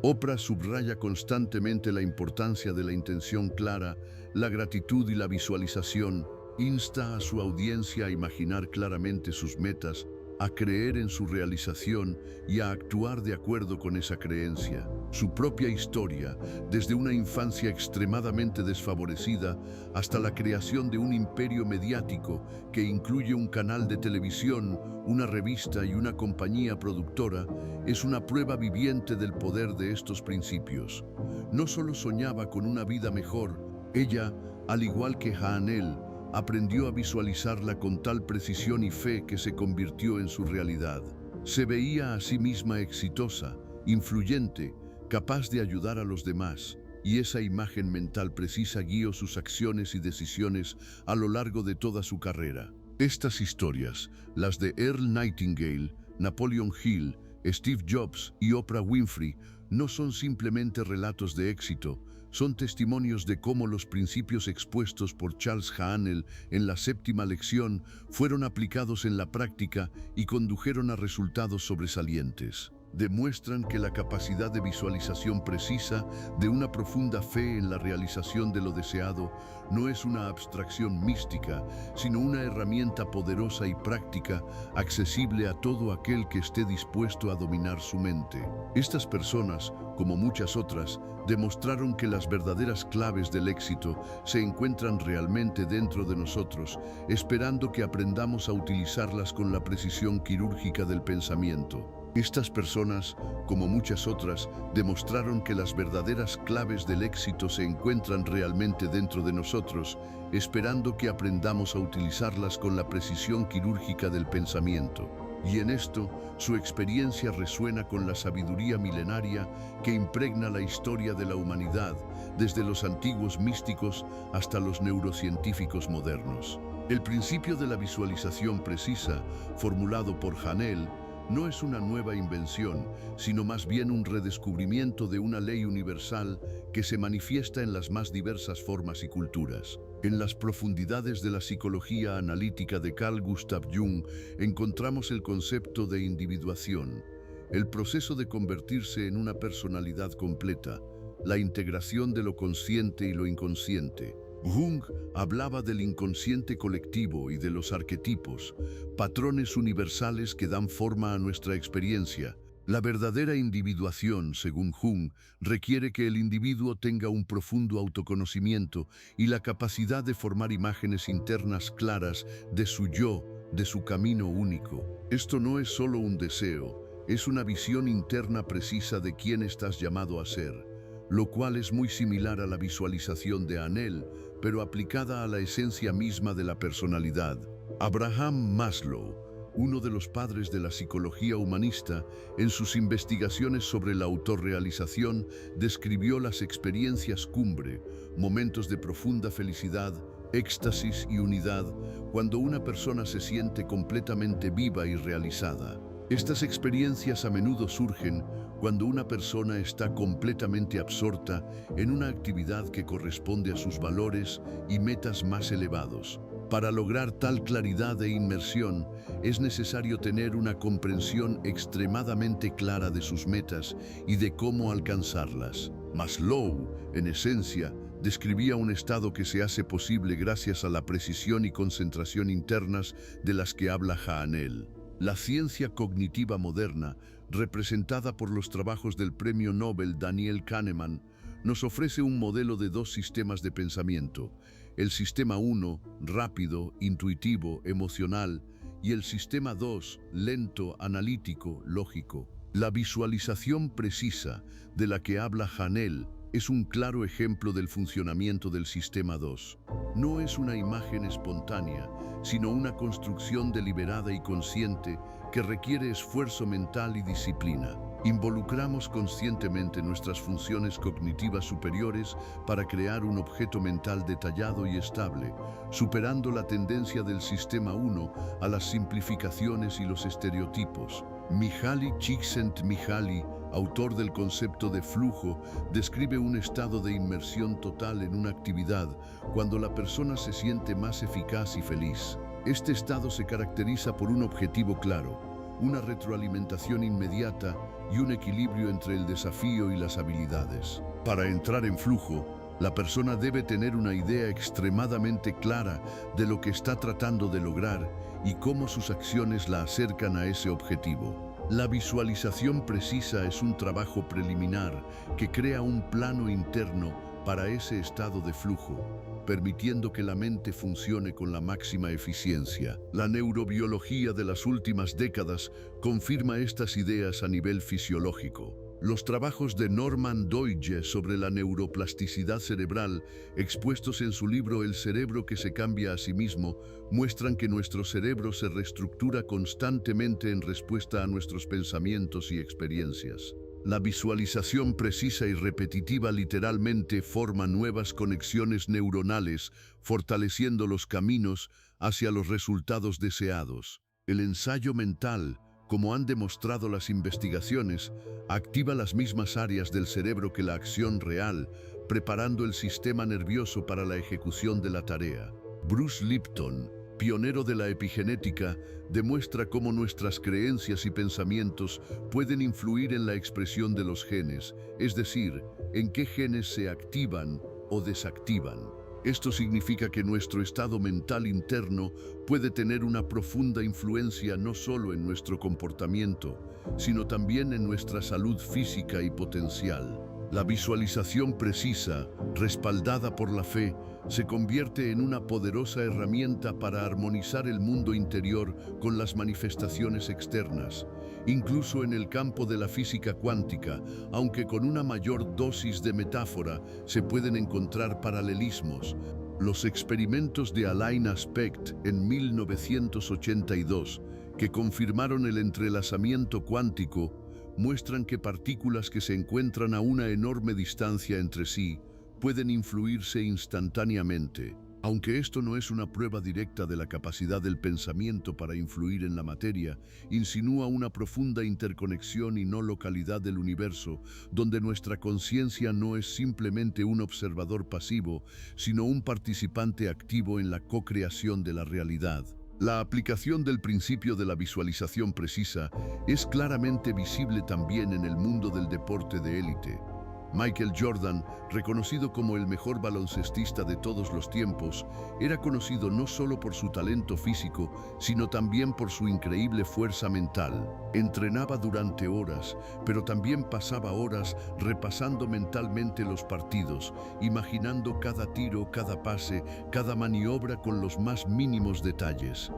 Oprah subraya constantemente la importancia de la intención clara, la gratitud y la visualización. Insta a su audiencia a imaginar claramente sus metas, a creer en su realización y a actuar de acuerdo con esa creencia. Su propia historia, desde una infancia extremadamente desfavorecida hasta la creación de un imperio mediático que incluye un canal de televisión, una revista y una compañía productora, es una prueba viviente del poder de estos principios. No solo soñaba con una vida mejor, ella, al igual que Haanel, aprendió a visualizarla con tal precisión y fe que se convirtió en su realidad. Se veía a sí misma exitosa, influyente, capaz de ayudar a los demás, y esa imagen mental precisa guió sus acciones y decisiones a lo largo de toda su carrera. Estas historias, las de Earl Nightingale, Napoleon Hill, Steve Jobs y Oprah Winfrey, no son simplemente relatos de éxito, son testimonios de cómo los principios expuestos por Charles Haanel en la séptima lección fueron aplicados en la práctica y condujeron a resultados sobresalientes. Demuestran que la capacidad de visualización precisa, de una profunda fe en la realización de lo deseado, no es una abstracción mística, sino una herramienta poderosa y práctica, accesible a todo aquel que esté dispuesto a dominar su mente. Estas personas, como muchas otras, demostraron que las verdaderas claves del éxito se encuentran realmente dentro de nosotros, esperando que aprendamos a utilizarlas con la precisión quirúrgica del pensamiento. Estas personas, como muchas otras, demostraron que las verdaderas claves del éxito se encuentran realmente dentro de nosotros, esperando que aprendamos a utilizarlas con la precisión quirúrgica del pensamiento. Y en esto, su experiencia resuena con la sabiduría milenaria que impregna la historia de la humanidad, desde los antiguos místicos hasta los neurocientíficos modernos. El principio de la visualización precisa, formulado por Haanel, no es una nueva invención, sino más bien un redescubrimiento de una ley universal que se manifiesta en las más diversas formas y culturas. En las profundidades de la psicología analítica de Carl Gustav Jung encontramos el concepto de individuación, el proceso de convertirse en una personalidad completa, la integración de lo consciente y lo inconsciente. Jung hablaba del inconsciente colectivo y de los arquetipos, patrones universales que dan forma a nuestra experiencia. La verdadera individuación, según Jung, requiere que el individuo tenga un profundo autoconocimiento y la capacidad de formar imágenes internas claras de su yo, de su camino único. Esto no es solo un deseo, es una visión interna precisa de quién estás llamado a ser, lo cual es muy similar a la visualización de Haanel, pero aplicada a la esencia misma de la personalidad. Abraham Maslow, uno de los padres de la psicología humanista, en sus investigaciones sobre la autorrealización, describió las experiencias cumbre, momentos de profunda felicidad, éxtasis y unidad, cuando una persona se siente completamente viva y realizada. Estas experiencias a menudo surgen cuando una persona está completamente absorta en una actividad que corresponde a sus valores y metas más elevados. Para lograr tal claridad e inmersión, es necesario tener una comprensión extremadamente clara de sus metas y de cómo alcanzarlas. Maslow, en esencia, describía un estado que se hace posible gracias a la precisión y concentración internas de las que habla Hanel. La ciencia cognitiva moderna, representada por los trabajos del premio Nobel Daniel Kahneman, nos ofrece un modelo de dos sistemas de pensamiento: el sistema 1, rápido, intuitivo, emocional, y el sistema 2, lento, analítico, lógico. La visualización precisa de la que habla Hanel es un claro ejemplo del funcionamiento del sistema 2. No es una imagen espontánea, sino una construcción deliberada y consciente que requiere esfuerzo mental y disciplina. Involucramos conscientemente nuestras funciones cognitivas superiores para crear un objeto mental detallado y estable, superando la tendencia del sistema 1 a las simplificaciones y los estereotipos. Mihaly Csikszentmihalyi, autor del concepto de flujo, describe un estado de inmersión total en una actividad cuando la persona se siente más eficaz y feliz. Este estado se caracteriza por un objetivo claro, una retroalimentación inmediata y un equilibrio entre el desafío y las habilidades. Para entrar en flujo, la persona debe tener una idea extremadamente clara de lo que está tratando de lograr y cómo sus acciones la acercan a ese objetivo. La visualización precisa es un trabajo preliminar que crea un plano interno para ese estado de flujo, permitiendo que la mente funcione con la máxima eficiencia. La neurobiología de las últimas décadas confirma estas ideas a nivel fisiológico. Los trabajos de Norman Doidge sobre la neuroplasticidad cerebral, expuestos en su libro El cerebro que se cambia a sí mismo, muestran que nuestro cerebro se reestructura constantemente en respuesta a nuestros pensamientos y experiencias. La visualización precisa y repetitiva literalmente forma nuevas conexiones neuronales, fortaleciendo los caminos hacia los resultados deseados. El ensayo mental, como han demostrado las investigaciones, activa las mismas áreas del cerebro que la acción real, preparando el sistema nervioso para la ejecución de la tarea. Bruce Lipton, pionero de la epigenética, demuestra cómo nuestras creencias y pensamientos pueden influir en la expresión de los genes, es decir, en qué genes se activan o desactivan. Esto significa que nuestro estado mental interno puede tener una profunda influencia no solo en nuestro comportamiento, sino también en nuestra salud física y potencial. La visualización precisa, respaldada por la fe, se convierte en una poderosa herramienta para armonizar el mundo interior con las manifestaciones externas, incluso en el campo de la física cuántica, aunque con una mayor dosis de metáfora se pueden encontrar paralelismos. Los experimentos de Alain Aspect en 1982, que confirmaron el entrelazamiento cuántico, muestran que partículas que se encuentran a una enorme distancia entre sí pueden influirse instantáneamente. Aunque esto no es una prueba directa de la capacidad del pensamiento para influir en la materia, insinúa una profunda interconexión y no localidad del universo, donde nuestra conciencia no es simplemente un observador pasivo, sino un participante activo en la co-creación de la realidad. La aplicación del principio de la visualización precisa es claramente visible también en el mundo del deporte de élite. Michael Jordan, reconocido como el mejor baloncestista de todos los tiempos, era conocido no solo por su talento físico, sino también por su increíble fuerza mental. Entrenaba durante horas, pero también pasaba horas repasando mentalmente los partidos, imaginando cada tiro, cada pase, cada maniobra con los más mínimos detalles.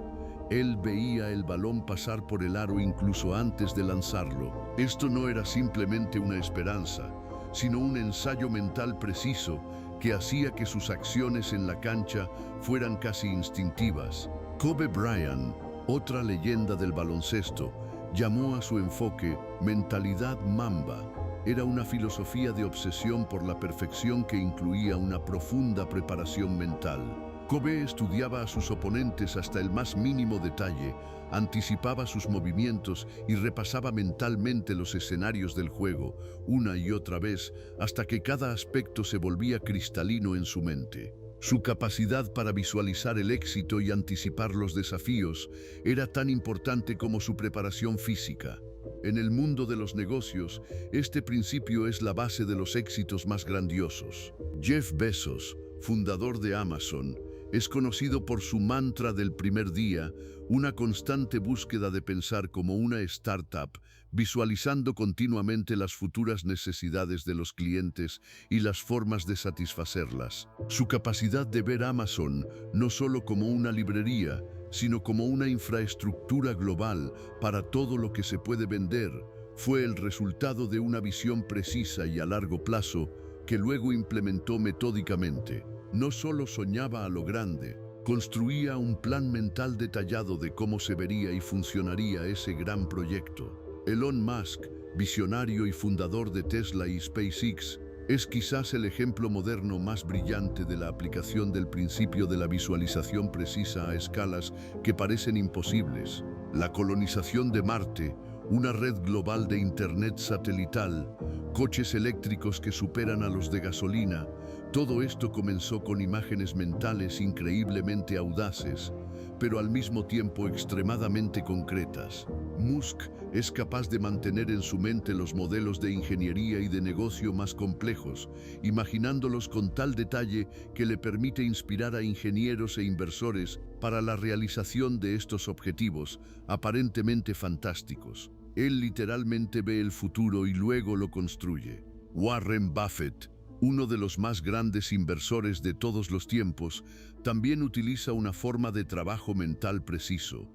Él veía el balón pasar por el aro incluso antes de lanzarlo. Esto no era simplemente una esperanza, sino un ensayo mental preciso que hacía que sus acciones en la cancha fueran casi instintivas. Kobe Bryant, otra leyenda del baloncesto, llamó a su enfoque mentalidad Mamba. Era una filosofía de obsesión por la perfección que incluía una profunda preparación mental. Kobe estudiaba a sus oponentes hasta el más mínimo detalle, anticipaba sus movimientos y repasaba mentalmente los escenarios del juego, una y otra vez, hasta que cada aspecto se volvía cristalino en su mente. Su capacidad para visualizar el éxito y anticipar los desafíos era tan importante como su preparación física. En el mundo de los negocios, este principio es la base de los éxitos más grandiosos. Jeff Bezos, fundador de Amazon, es conocido por su mantra del primer día, una constante búsqueda de pensar como una startup, visualizando continuamente las futuras necesidades de los clientes y las formas de satisfacerlas. Su capacidad de ver Amazon no solo como una librería, sino como una infraestructura global para todo lo que se puede vender, fue el resultado de una visión precisa y a largo plazo que luego implementó metódicamente. No solo soñaba a lo grande, construía un plan mental detallado de cómo se vería y funcionaría ese gran proyecto. Elon Musk, visionario y fundador de Tesla y SpaceX, es quizás el ejemplo moderno más brillante de la aplicación del principio de la visualización precisa a escalas que parecen imposibles. La colonización de Marte, una red global de Internet satelital, coches eléctricos que superan a los de gasolina, todo esto comenzó con imágenes mentales increíblemente audaces, pero al mismo tiempo extremadamente concretas. Musk es capaz de mantener en su mente los modelos de ingeniería y de negocio más complejos, imaginándolos con tal detalle que le permite inspirar a ingenieros e inversores para la realización de estos objetivos, aparentemente fantásticos. Él literalmente ve el futuro y luego lo construye. Warren Buffett, uno de los más grandes inversores de todos los tiempos, también utiliza una forma de trabajo mental preciso.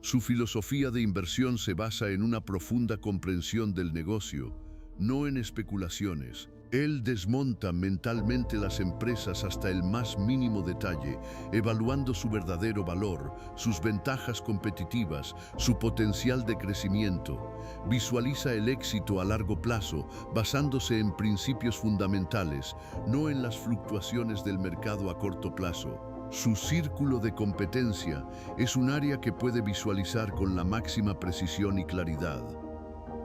Su filosofía de inversión se basa en una profunda comprensión del negocio, no en especulaciones. Él desmonta mentalmente las empresas hasta el más mínimo detalle, evaluando su verdadero valor, sus ventajas competitivas, su potencial de crecimiento. Visualiza el éxito a largo plazo, basándose en principios fundamentales, no en las fluctuaciones del mercado a corto plazo. Su círculo de competencia es un área que puede visualizar con la máxima precisión y claridad.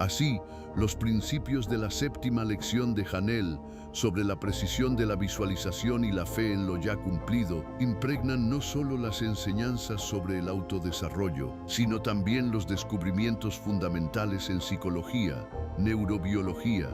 Así, los principios de la séptima lección de Hanel sobre la precisión de la visualización y la fe en lo ya cumplido impregnan no solo las enseñanzas sobre el autodesarrollo, sino también los descubrimientos fundamentales en psicología, neurobiología,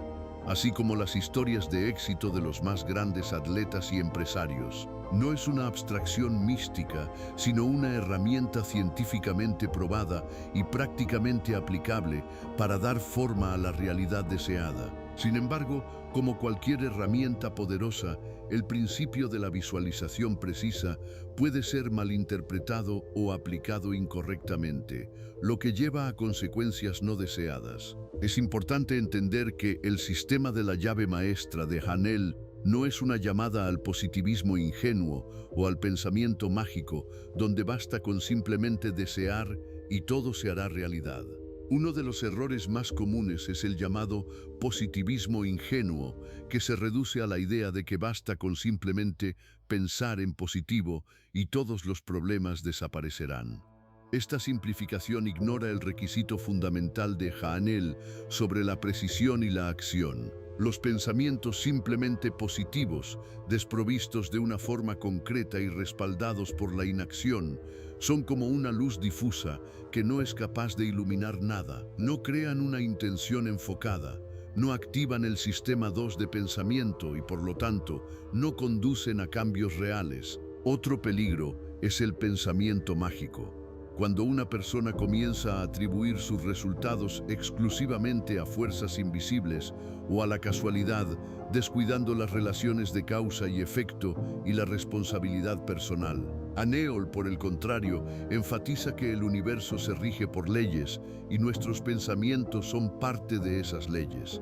así como las historias de éxito de los más grandes atletas y empresarios. No es una abstracción mística, sino una herramienta científicamente probada y prácticamente aplicable para dar forma a la realidad deseada. Sin embargo, como cualquier herramienta poderosa, el principio de la visualización precisa puede ser malinterpretado o aplicado incorrectamente, lo que lleva a consecuencias no deseadas. Es importante entender que el sistema de la llave maestra de Hanel no es una llamada al positivismo ingenuo o al pensamiento mágico, donde basta con simplemente desear y todo se hará realidad. Uno de los errores más comunes es el llamado positivismo ingenuo, que se reduce a la idea de que basta con simplemente pensar en positivo y todos los problemas desaparecerán. Esta simplificación ignora el requisito fundamental de Hanel sobre la precisión y la acción. Los pensamientos simplemente positivos, desprovistos de una forma concreta y respaldados por la inacción, son como una luz difusa que no es capaz de iluminar nada. No crean una intención enfocada, no activan el sistema 2 de pensamiento y por lo tanto no conducen a cambios reales. Otro peligro es el pensamiento mágico. Cuando una persona comienza a atribuir sus resultados exclusivamente a fuerzas invisibles o a la casualidad, descuidando las relaciones de causa y efecto y la responsabilidad personal. Hanel, por el contrario, enfatiza que el universo se rige por leyes y nuestros pensamientos son parte de esas leyes.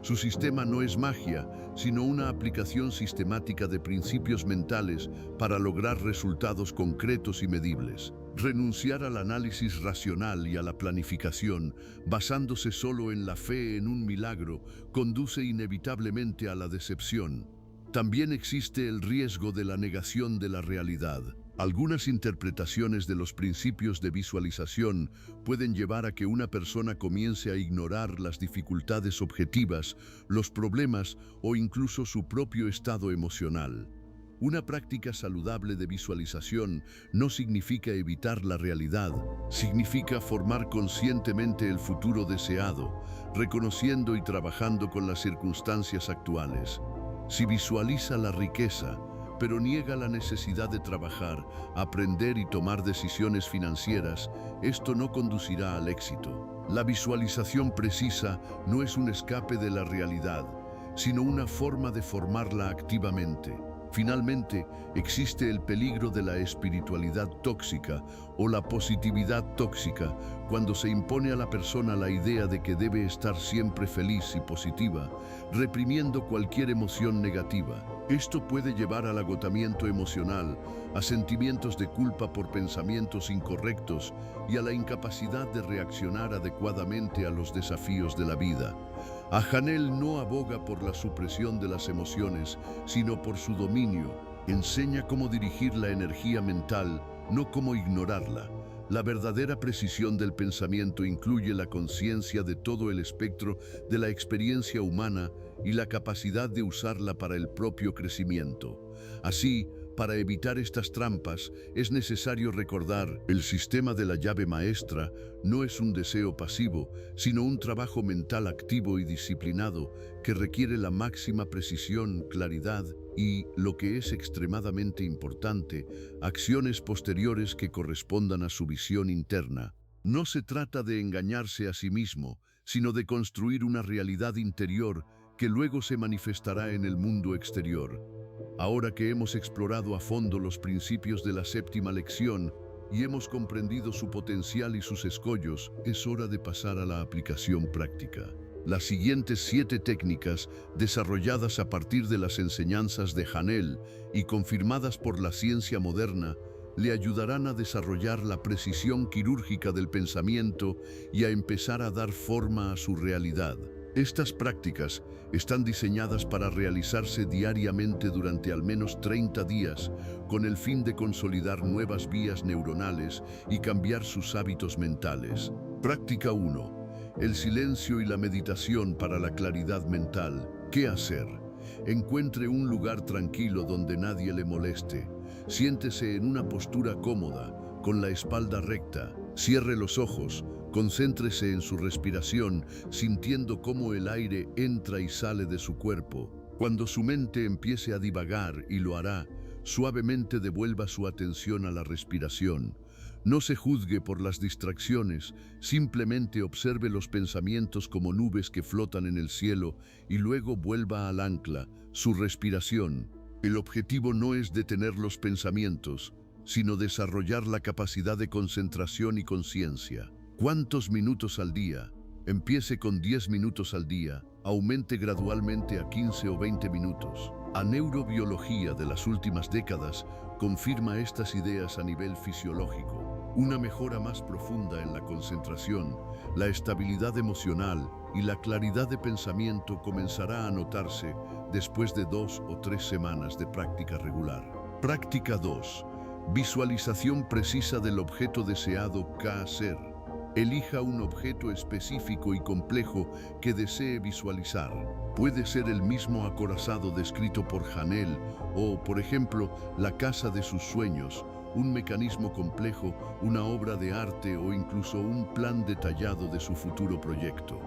Su sistema no es magia, sino una aplicación sistemática de principios mentales para lograr resultados concretos y medibles. Renunciar al análisis racional y a la planificación, basándose solo en la fe en un milagro, conduce inevitablemente a la decepción. También existe el riesgo de la negación de la realidad. Algunas interpretaciones de los principios de visualización pueden llevar a que una persona comience a ignorar las dificultades objetivas, los problemas o incluso su propio estado emocional. Una práctica saludable de visualización no significa evitar la realidad, significa formar conscientemente el futuro deseado, reconociendo y trabajando con las circunstancias actuales. Si visualiza la riqueza, pero niega la necesidad de trabajar, aprender y tomar decisiones financieras, esto no conducirá al éxito. La visualización precisa no es un escape de la realidad, sino una forma de formarla activamente. Finalmente, existe el peligro de la espiritualidad tóxica o la positividad tóxica cuando se impone a la persona la idea de que debe estar siempre feliz y positiva, reprimiendo cualquier emoción negativa. Esto puede llevar al agotamiento emocional, a sentimientos de culpa por pensamientos incorrectos y a la incapacidad de reaccionar adecuadamente a los desafíos de la vida. Ahanel no aboga por la supresión de las emociones, sino por su dominio. Enseña cómo dirigir la energía mental, no cómo ignorarla. La verdadera precisión del pensamiento incluye la conciencia de todo el espectro de la experiencia humana y la capacidad de usarla para el propio crecimiento. Así, para evitar estas trampas, es necesario recordar: el sistema de la llave maestra no es un deseo pasivo, sino un trabajo mental activo y disciplinado que requiere la máxima precisión, claridad y, lo que es extremadamente importante, acciones posteriores que correspondan a su visión interna. No se trata de engañarse a sí mismo, sino de construir una realidad interior que luego se manifestará en el mundo exterior. Ahora que hemos explorado a fondo los principios de la séptima lección y hemos comprendido su potencial y sus escollos, es hora de pasar a la aplicación práctica. Las siguientes 7 técnicas, desarrolladas a partir de las enseñanzas de Hanel y confirmadas por la ciencia moderna, le ayudarán a desarrollar la precisión quirúrgica del pensamiento y a empezar a dar forma a su realidad. Estas prácticas están diseñadas para realizarse diariamente durante al menos 30 días, con el fin de consolidar nuevas vías neuronales y cambiar sus hábitos mentales. Práctica 1. El silencio y la meditación para la claridad mental. ¿Qué hacer? Encuentre un lugar tranquilo donde nadie le moleste. Siéntese en una postura cómoda, con la espalda recta. Cierre los ojos. Concéntrese en su respiración, sintiendo cómo el aire entra y sale de su cuerpo. Cuando su mente empiece a divagar, y lo hará, suavemente devuelva su atención a la respiración. No se juzgue por las distracciones, simplemente observe los pensamientos como nubes que flotan en el cielo y luego vuelva al ancla, su respiración. El objetivo no es detener los pensamientos, sino desarrollar la capacidad de concentración y conciencia. ¿Cuántos minutos al día? Empiece con 10 minutos al día, aumente gradualmente a 15 o 20 minutos. La neurobiología de las últimas décadas confirma estas ideas a nivel fisiológico. Una mejora más profunda en la concentración, la estabilidad emocional y la claridad de pensamiento comenzará a notarse después de 2 o 3 semanas de práctica regular. Práctica 2. Visualización precisa del objeto deseado. ¿Qué hacer? Elija un objeto específico y complejo que desee visualizar. Puede ser el mismo acorazado descrito por Hanel o, por ejemplo, la casa de sus sueños, un mecanismo complejo, una obra de arte o incluso un plan detallado de su futuro proyecto.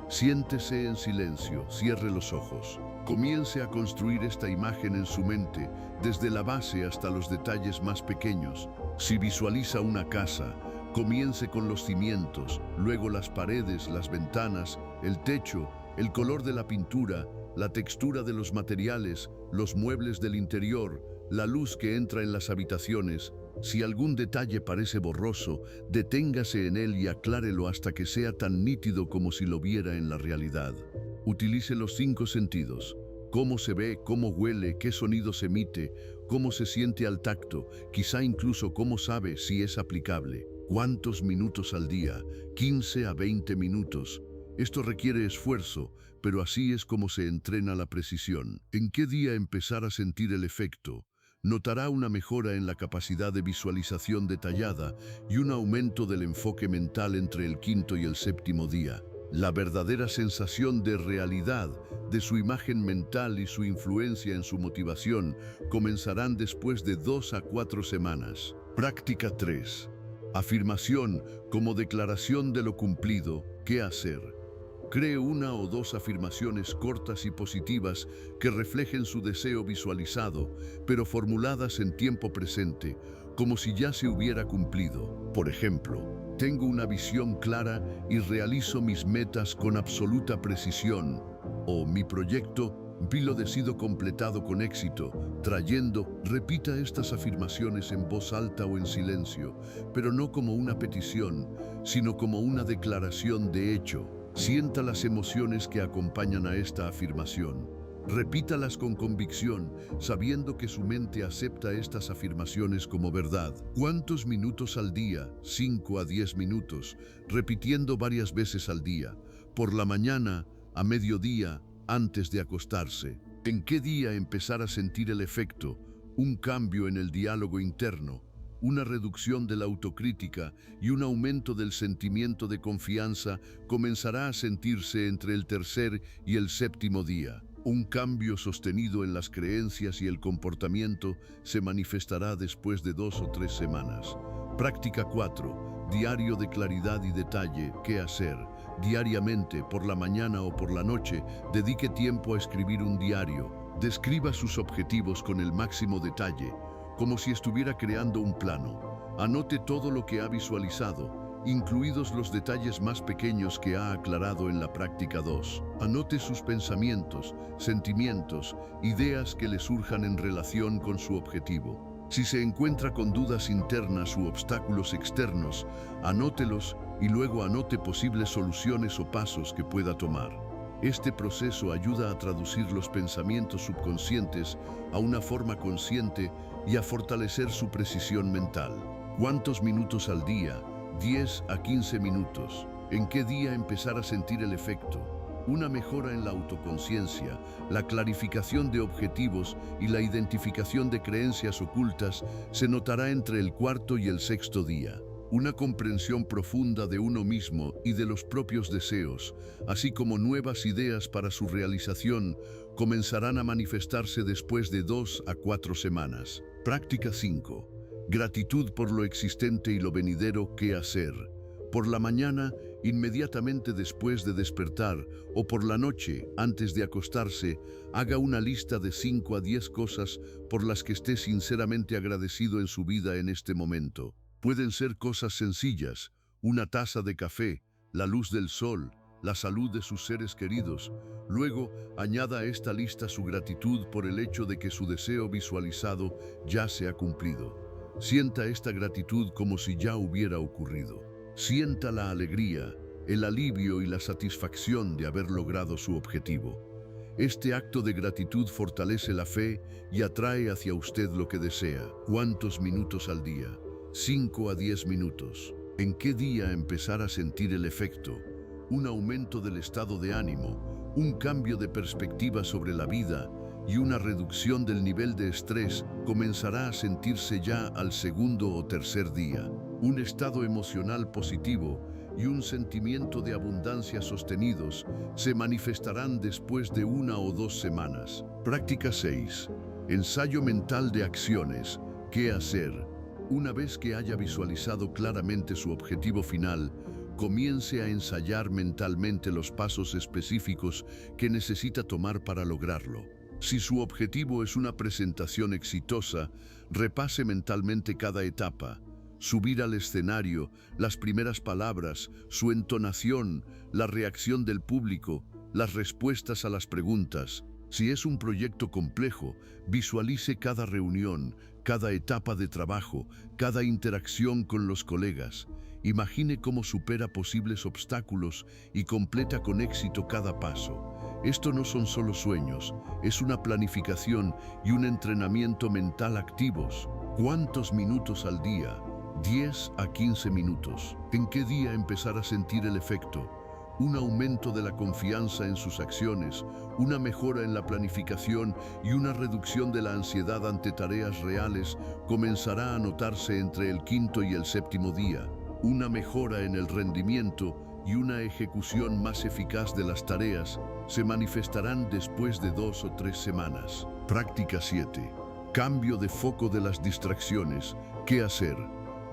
Siéntese en silencio, cierre los ojos. Comience a construir esta imagen en su mente, desde la base hasta los detalles más pequeños. Si visualiza una casa, comience con los cimientos, luego las paredes, las ventanas, el techo, el color de la pintura, la textura de los materiales, los muebles del interior, la luz que entra en las habitaciones. Si algún detalle parece borroso, deténgase en él y aclárelo hasta que sea tan nítido como si lo viera en la realidad. Utilice los 5 sentidos. Cómo se ve, cómo huele, qué sonidos emite, cómo se siente al tacto, quizá incluso cómo sabe si es aplicable. ¿Cuántos minutos al día? 15 a 20 minutos. Esto requiere esfuerzo, pero así es como se entrena la precisión. ¿En qué día empezar a sentir el efecto? Notará una mejora en la capacidad de visualización detallada y un aumento del enfoque mental entre el 5.º y el 7.º día. La verdadera sensación de realidad de su imagen mental y su influencia en su motivación comenzarán después de 2 a 4 semanas. Práctica 3. Afirmación como declaración de lo cumplido. ¿Qué hacer? Cree 1 o 2 afirmaciones cortas y positivas que reflejen su deseo visualizado, pero formuladas en tiempo presente, como si ya se hubiera cumplido. Por ejemplo, tengo una visión clara y realizo mis metas con absoluta precisión. O mi proyecto vi lo decido completado con éxito. Repita estas afirmaciones en voz alta o en silencio, pero no como una petición, sino como una declaración de hecho. Sienta las emociones que acompañan a esta afirmación. Repítalas con convicción, sabiendo que su mente acepta estas afirmaciones como verdad. ¿Cuántos minutos al día? 5 a 10 minutos, repitiendo varias veces al día. Por la mañana, a mediodía, antes de acostarse. ¿En qué día empezar a sentir el efecto? Un cambio en el diálogo interno, una reducción de la autocrítica y un aumento del sentimiento de confianza comenzará a sentirse entre el tercer y el séptimo día. Un cambio sostenido en las creencias y el comportamiento se manifestará después de 2 o 3 semanas. Práctica 4. Diario de claridad y detalle. ¿Qué hacer? Diariamente, por la mañana o por la noche, dedique tiempo a escribir un diario. Describa sus objetivos con el máximo detalle, como si estuviera creando un plano. Anote todo lo que ha visualizado, incluidos los detalles más pequeños que ha aclarado en la práctica 2. Anote sus pensamientos, sentimientos, ideas que le surjan en relación con su objetivo. Si se encuentra con dudas internas u obstáculos externos, anótelos y luego anote posibles soluciones o pasos que pueda tomar. Este proceso ayuda a traducir los pensamientos subconscientes a una forma consciente y a fortalecer su precisión mental. ¿Cuántos minutos al día? 10 a 15 minutos. ¿En qué día empezar a sentir el efecto? Una mejora en la autoconciencia, la clarificación de objetivos y la identificación de creencias ocultas se notará entre el 4.º y el 6.º día. Una comprensión profunda de uno mismo y de los propios deseos, así como nuevas ideas para su realización, comenzarán a manifestarse después de 2 a 4 semanas. Práctica 5. Gratitud por lo existente y lo venidero. ¿Qué hacer? Por la mañana, inmediatamente después de despertar, o por la noche, antes de acostarse, haga una lista de 5 a 10 cosas por las que esté sinceramente agradecido en su vida en este momento. Pueden ser cosas sencillas: una taza de café, la luz del sol, la salud de sus seres queridos. Luego, añada a esta lista su gratitud por el hecho de que su deseo visualizado ya se ha cumplido. Sienta esta gratitud como si ya hubiera ocurrido. Sienta la alegría, el alivio y la satisfacción de haber logrado su objetivo. Este acto de gratitud fortalece la fe y atrae hacia usted lo que desea. ¿Cuántos minutos al día? 5 a 10 minutos. ¿En qué día empezar a sentir el efecto? Un aumento del estado de ánimo, un cambio de perspectiva sobre la vida y una reducción del nivel de estrés comenzará a sentirse ya al 2.º o 3.er día. Un estado emocional positivo y un sentimiento de abundancia sostenidos se manifestarán después de 1 o 2 semanas. Práctica 6. Ensayo mental de acciones. ¿Qué hacer? Una vez que haya visualizado claramente su objetivo final, comience a ensayar mentalmente los pasos específicos que necesita tomar para lograrlo. Si su objetivo es una presentación exitosa, repase mentalmente cada etapa: subir al escenario, las primeras palabras, su entonación, la reacción del público, las respuestas a las preguntas. Si es un proyecto complejo, visualice cada reunión, cada etapa de trabajo, cada interacción con los colegas. Imagine cómo supera posibles obstáculos y completa con éxito cada paso. Esto no son solo sueños, es una planificación y un entrenamiento mental activos. ¿Cuántos minutos al día? 10 a 15 minutos. ¿En qué día empezar a sentir el efecto? Un aumento de la confianza en sus acciones, una mejora en la planificación y una reducción de la ansiedad ante tareas reales comenzará a notarse entre el 5.º y el 7.º día. Una mejora en el rendimiento y una ejecución más eficaz de las tareas se manifestarán después de 2 o 3 semanas. Práctica 7. Cambio de foco de las distracciones. ¿Qué hacer?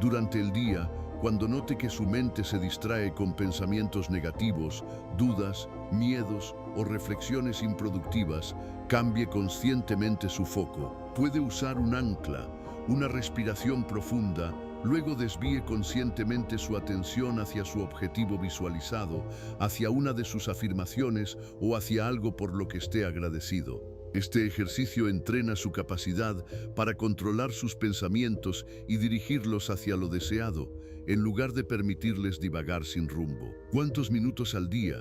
Durante el día, cuando note que su mente se distrae con pensamientos negativos, dudas, miedos o reflexiones improductivas, cambie conscientemente su foco. Puede usar un ancla, una respiración profunda, luego desvíe conscientemente su atención hacia su objetivo visualizado, hacia una de sus afirmaciones o hacia algo por lo que esté agradecido. Este ejercicio entrena su capacidad para controlar sus pensamientos y dirigirlos hacia lo deseado, en lugar de permitirles divagar sin rumbo. ¿Cuántos minutos al día?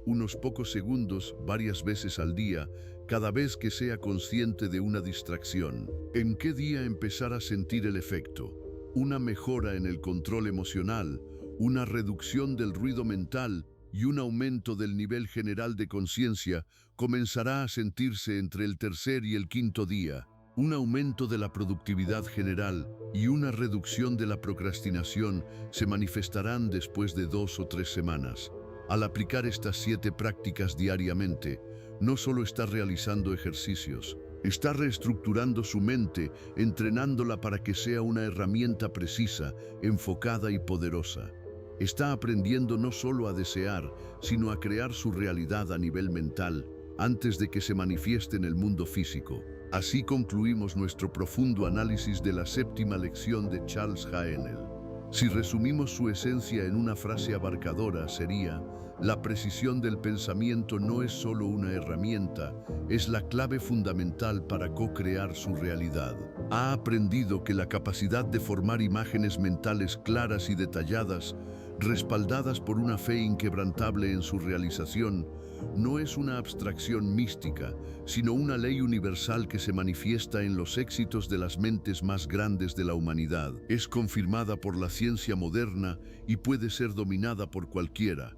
Unos pocos segundos, varias veces al día, cada vez que sea consciente de una distracción. ¿En qué día empezar a sentir el efecto? Una mejora en el control emocional, una reducción del ruido mental y un aumento del nivel general de conciencia comenzará a sentirse entre el tercer y el quinto día. Un aumento de la productividad general y una reducción de la procrastinación se manifestarán después de 2 o 3 semanas. Al aplicar estas 7 prácticas diariamente, no solo está realizando ejercicios, está reestructurando su mente, entrenándola para que sea una herramienta precisa, enfocada y poderosa. Está aprendiendo no solo a desear, sino a crear su realidad a nivel mental, antes de que se manifieste en el mundo físico. Así concluimos nuestro profundo análisis de la 7ª lección de Charles Haenel. Si resumimos su esencia en una frase abarcadora, sería: la precisión del pensamiento no es solo una herramienta, es la clave fundamental para co-crear su realidad. Ha aprendido que la capacidad de formar imágenes mentales claras y detalladas, respaldadas por una fe inquebrantable en su realización, no es una abstracción mística, sino una ley universal que se manifiesta en los éxitos de las mentes más grandes de la humanidad. Es confirmada por la ciencia moderna y puede ser dominada por cualquiera.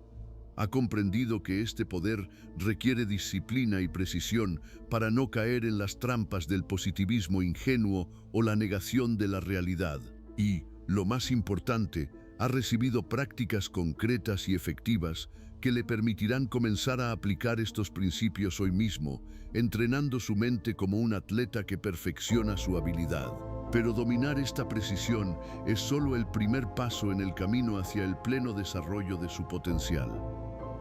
Ha comprendido que este poder requiere disciplina y precisión para no caer en las trampas del positivismo ingenuo o la negación de la realidad. Y, lo más importante, ha recibido prácticas concretas y efectivas que le permitirán comenzar a aplicar estos principios hoy mismo, entrenando su mente como un atleta que perfecciona su habilidad. Pero dominar esta precisión es solo el primer paso en el camino hacia el pleno desarrollo de su potencial.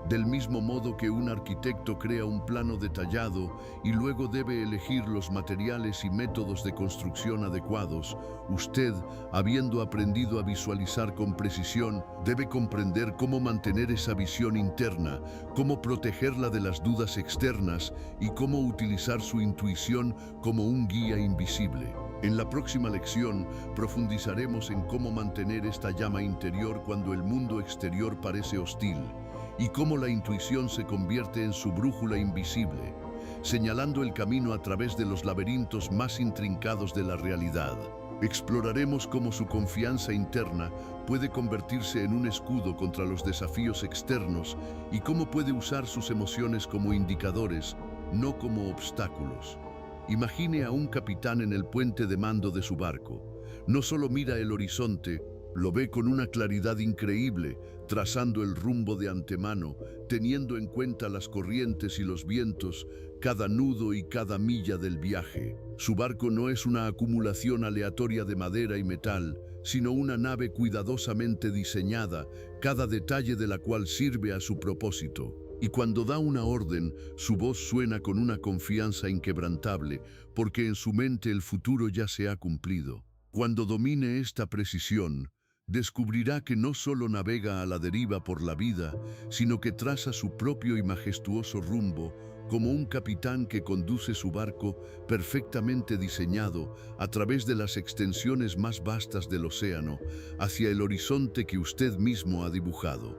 Del mismo modo que un arquitecto crea un plano detallado y luego debe elegir los materiales y métodos de construcción adecuados, usted, habiendo aprendido a visualizar con precisión, debe comprender cómo mantener esa visión interna, cómo protegerla de las dudas externas y cómo utilizar su intuición como un guía invisible. En la próxima lección profundizaremos en cómo mantener esta llama interior cuando el mundo exterior parece hostil, y cómo la intuición se convierte en su brújula invisible, señalando el camino a través de los laberintos más intrincados de la realidad. Exploraremos cómo su confianza interna puede convertirse en un escudo contra los desafíos externos y cómo puede usar sus emociones como indicadores, no como obstáculos. Imagine a un capitán en el puente de mando de su barco. No solo mira el horizonte, lo ve con una claridad increíble, trazando el rumbo de antemano, teniendo en cuenta las corrientes y los vientos, cada nudo y cada milla del viaje. Su barco no es una acumulación aleatoria de madera y metal, sino una nave cuidadosamente diseñada, cada detalle de la cual sirve a su propósito. Y cuando da una orden, su voz suena con una confianza inquebrantable, porque en su mente el futuro ya se ha cumplido. Cuando domine esta precisión, descubrirá que no solo navega a la deriva por la vida, sino que traza su propio y majestuoso rumbo, como un capitán que conduce su barco perfectamente diseñado a través de las extensiones más vastas del océano, hacia el horizonte que usted mismo ha dibujado.